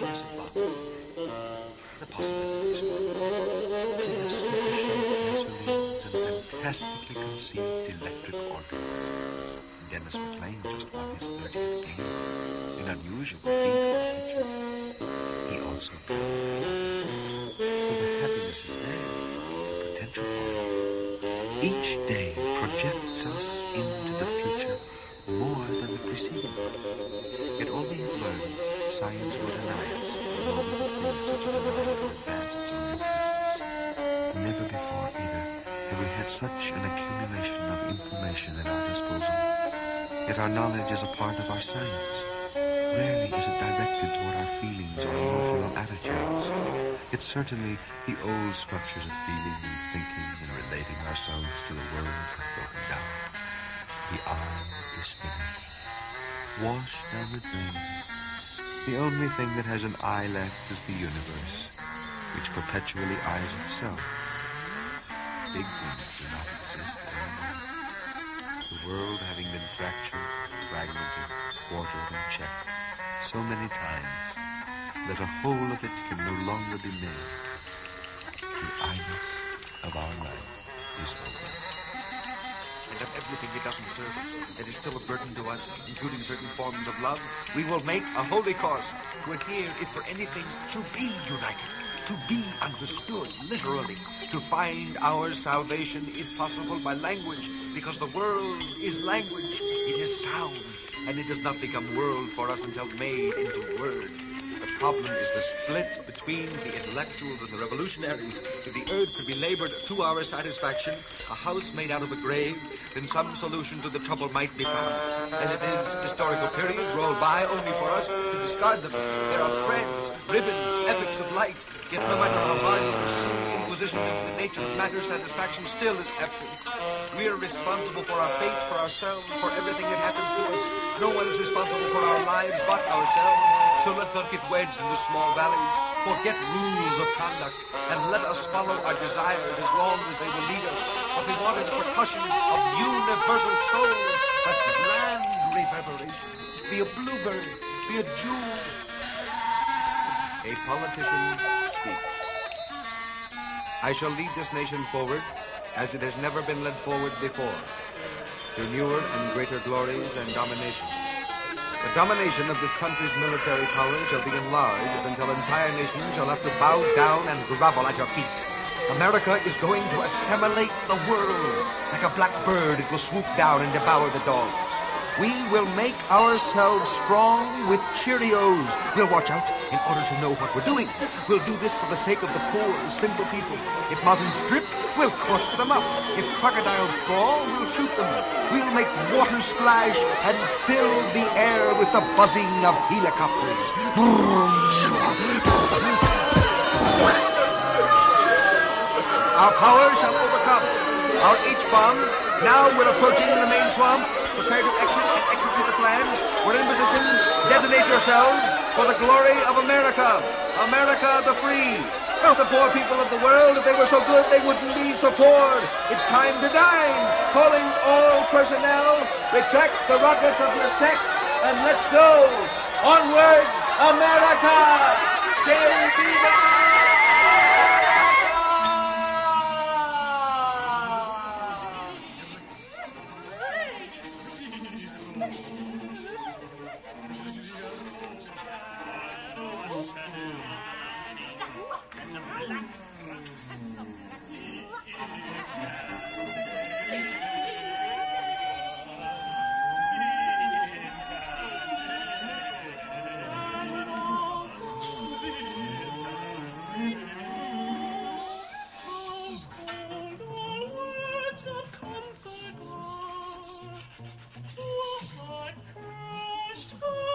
years above. The possibilities were supersonic gasolines and fantastically conceived electric organs. Dennis McLean just won his 30th game, an unusual feat for a pitcher. He also plays. So the happiness is there, the potential for it. Each day projects us into the future more than the preceding. Yet all we have learned, science will deny us the moment it brings such a phenomenon advance its own existence. Never before, either, have we had such an accumulation of information at our disposal. Yet our knowledge is a part of our science. Rarely is it directed toward our feelings or emotional attitudes. Yet certainly the old structures of feeling and thinking and relating ourselves to the world have broken down. The eye is finished, washed down with rain. The only thing that has an eye left is the universe, which perpetually eyes itself. Big things do not exist anymore. The world having been fractured, fragmented, quartered, and checked so many times that a whole of it can no longer be made. The eye-ness of our life is over. And of everything that doesn't serve us, that is still a burden to us, including certain forms of love, we will make a holy cause to adhere, if for anything, to be united, to be understood, literally, to find our salvation, if possible, by language, because the world is language, it is sound, and it does not become world for us until made into word. The problem is the split between the intellectuals and the revolutionaries. If the earth could be labored to our satisfaction, a house made out of a grave, then some solution to the trouble might be found. As it is, historical periods roll by only for us to discard them. There are threads, ribbons, epics of light, yet no matter how hard you pursue inquisition into the nature of matter, satisfaction still is absent. We are responsible for our fate, for ourselves, for everything that happens to us. No one is responsible for our lives but ourselves. So let's not get wedged into small valleys. Forget rules of conduct, and let us follow our desires as long as they will lead us. What we want is a percussion of universal soul, a grand reverberation. Be a bluebird, be a jewel. A politician speaks. I shall lead this nation forward as it has never been led forward before, to newer and greater glories and domination. The domination of this country's military power shall be enlarged until entire nations shall have to bow down and grovel at your feet. America is going to assimilate the world. Like a black bird, it will swoop down and devour the dogs. We will make ourselves strong with Cheerios. We'll watch out in order to know what we're doing. We'll do this for the sake of the poor, simple people. If mountains drip, we'll cluster them up. If crocodiles brawl, we'll shoot them. We'll make water splash and fill the air with the buzzing of helicopters. Our power shall overcome. Our H-bomb, now we're approaching the main swamp. Prepare to exit and execute the plans. We're in position. Detonate yourselves for the glory of America. America the free. Not the poor people of the world. If they were so good, they wouldn't be so poor. It's time to dine. Calling all personnel. Retract the rockets of your sex. And let's go. Onward, America. Stay viva. Oh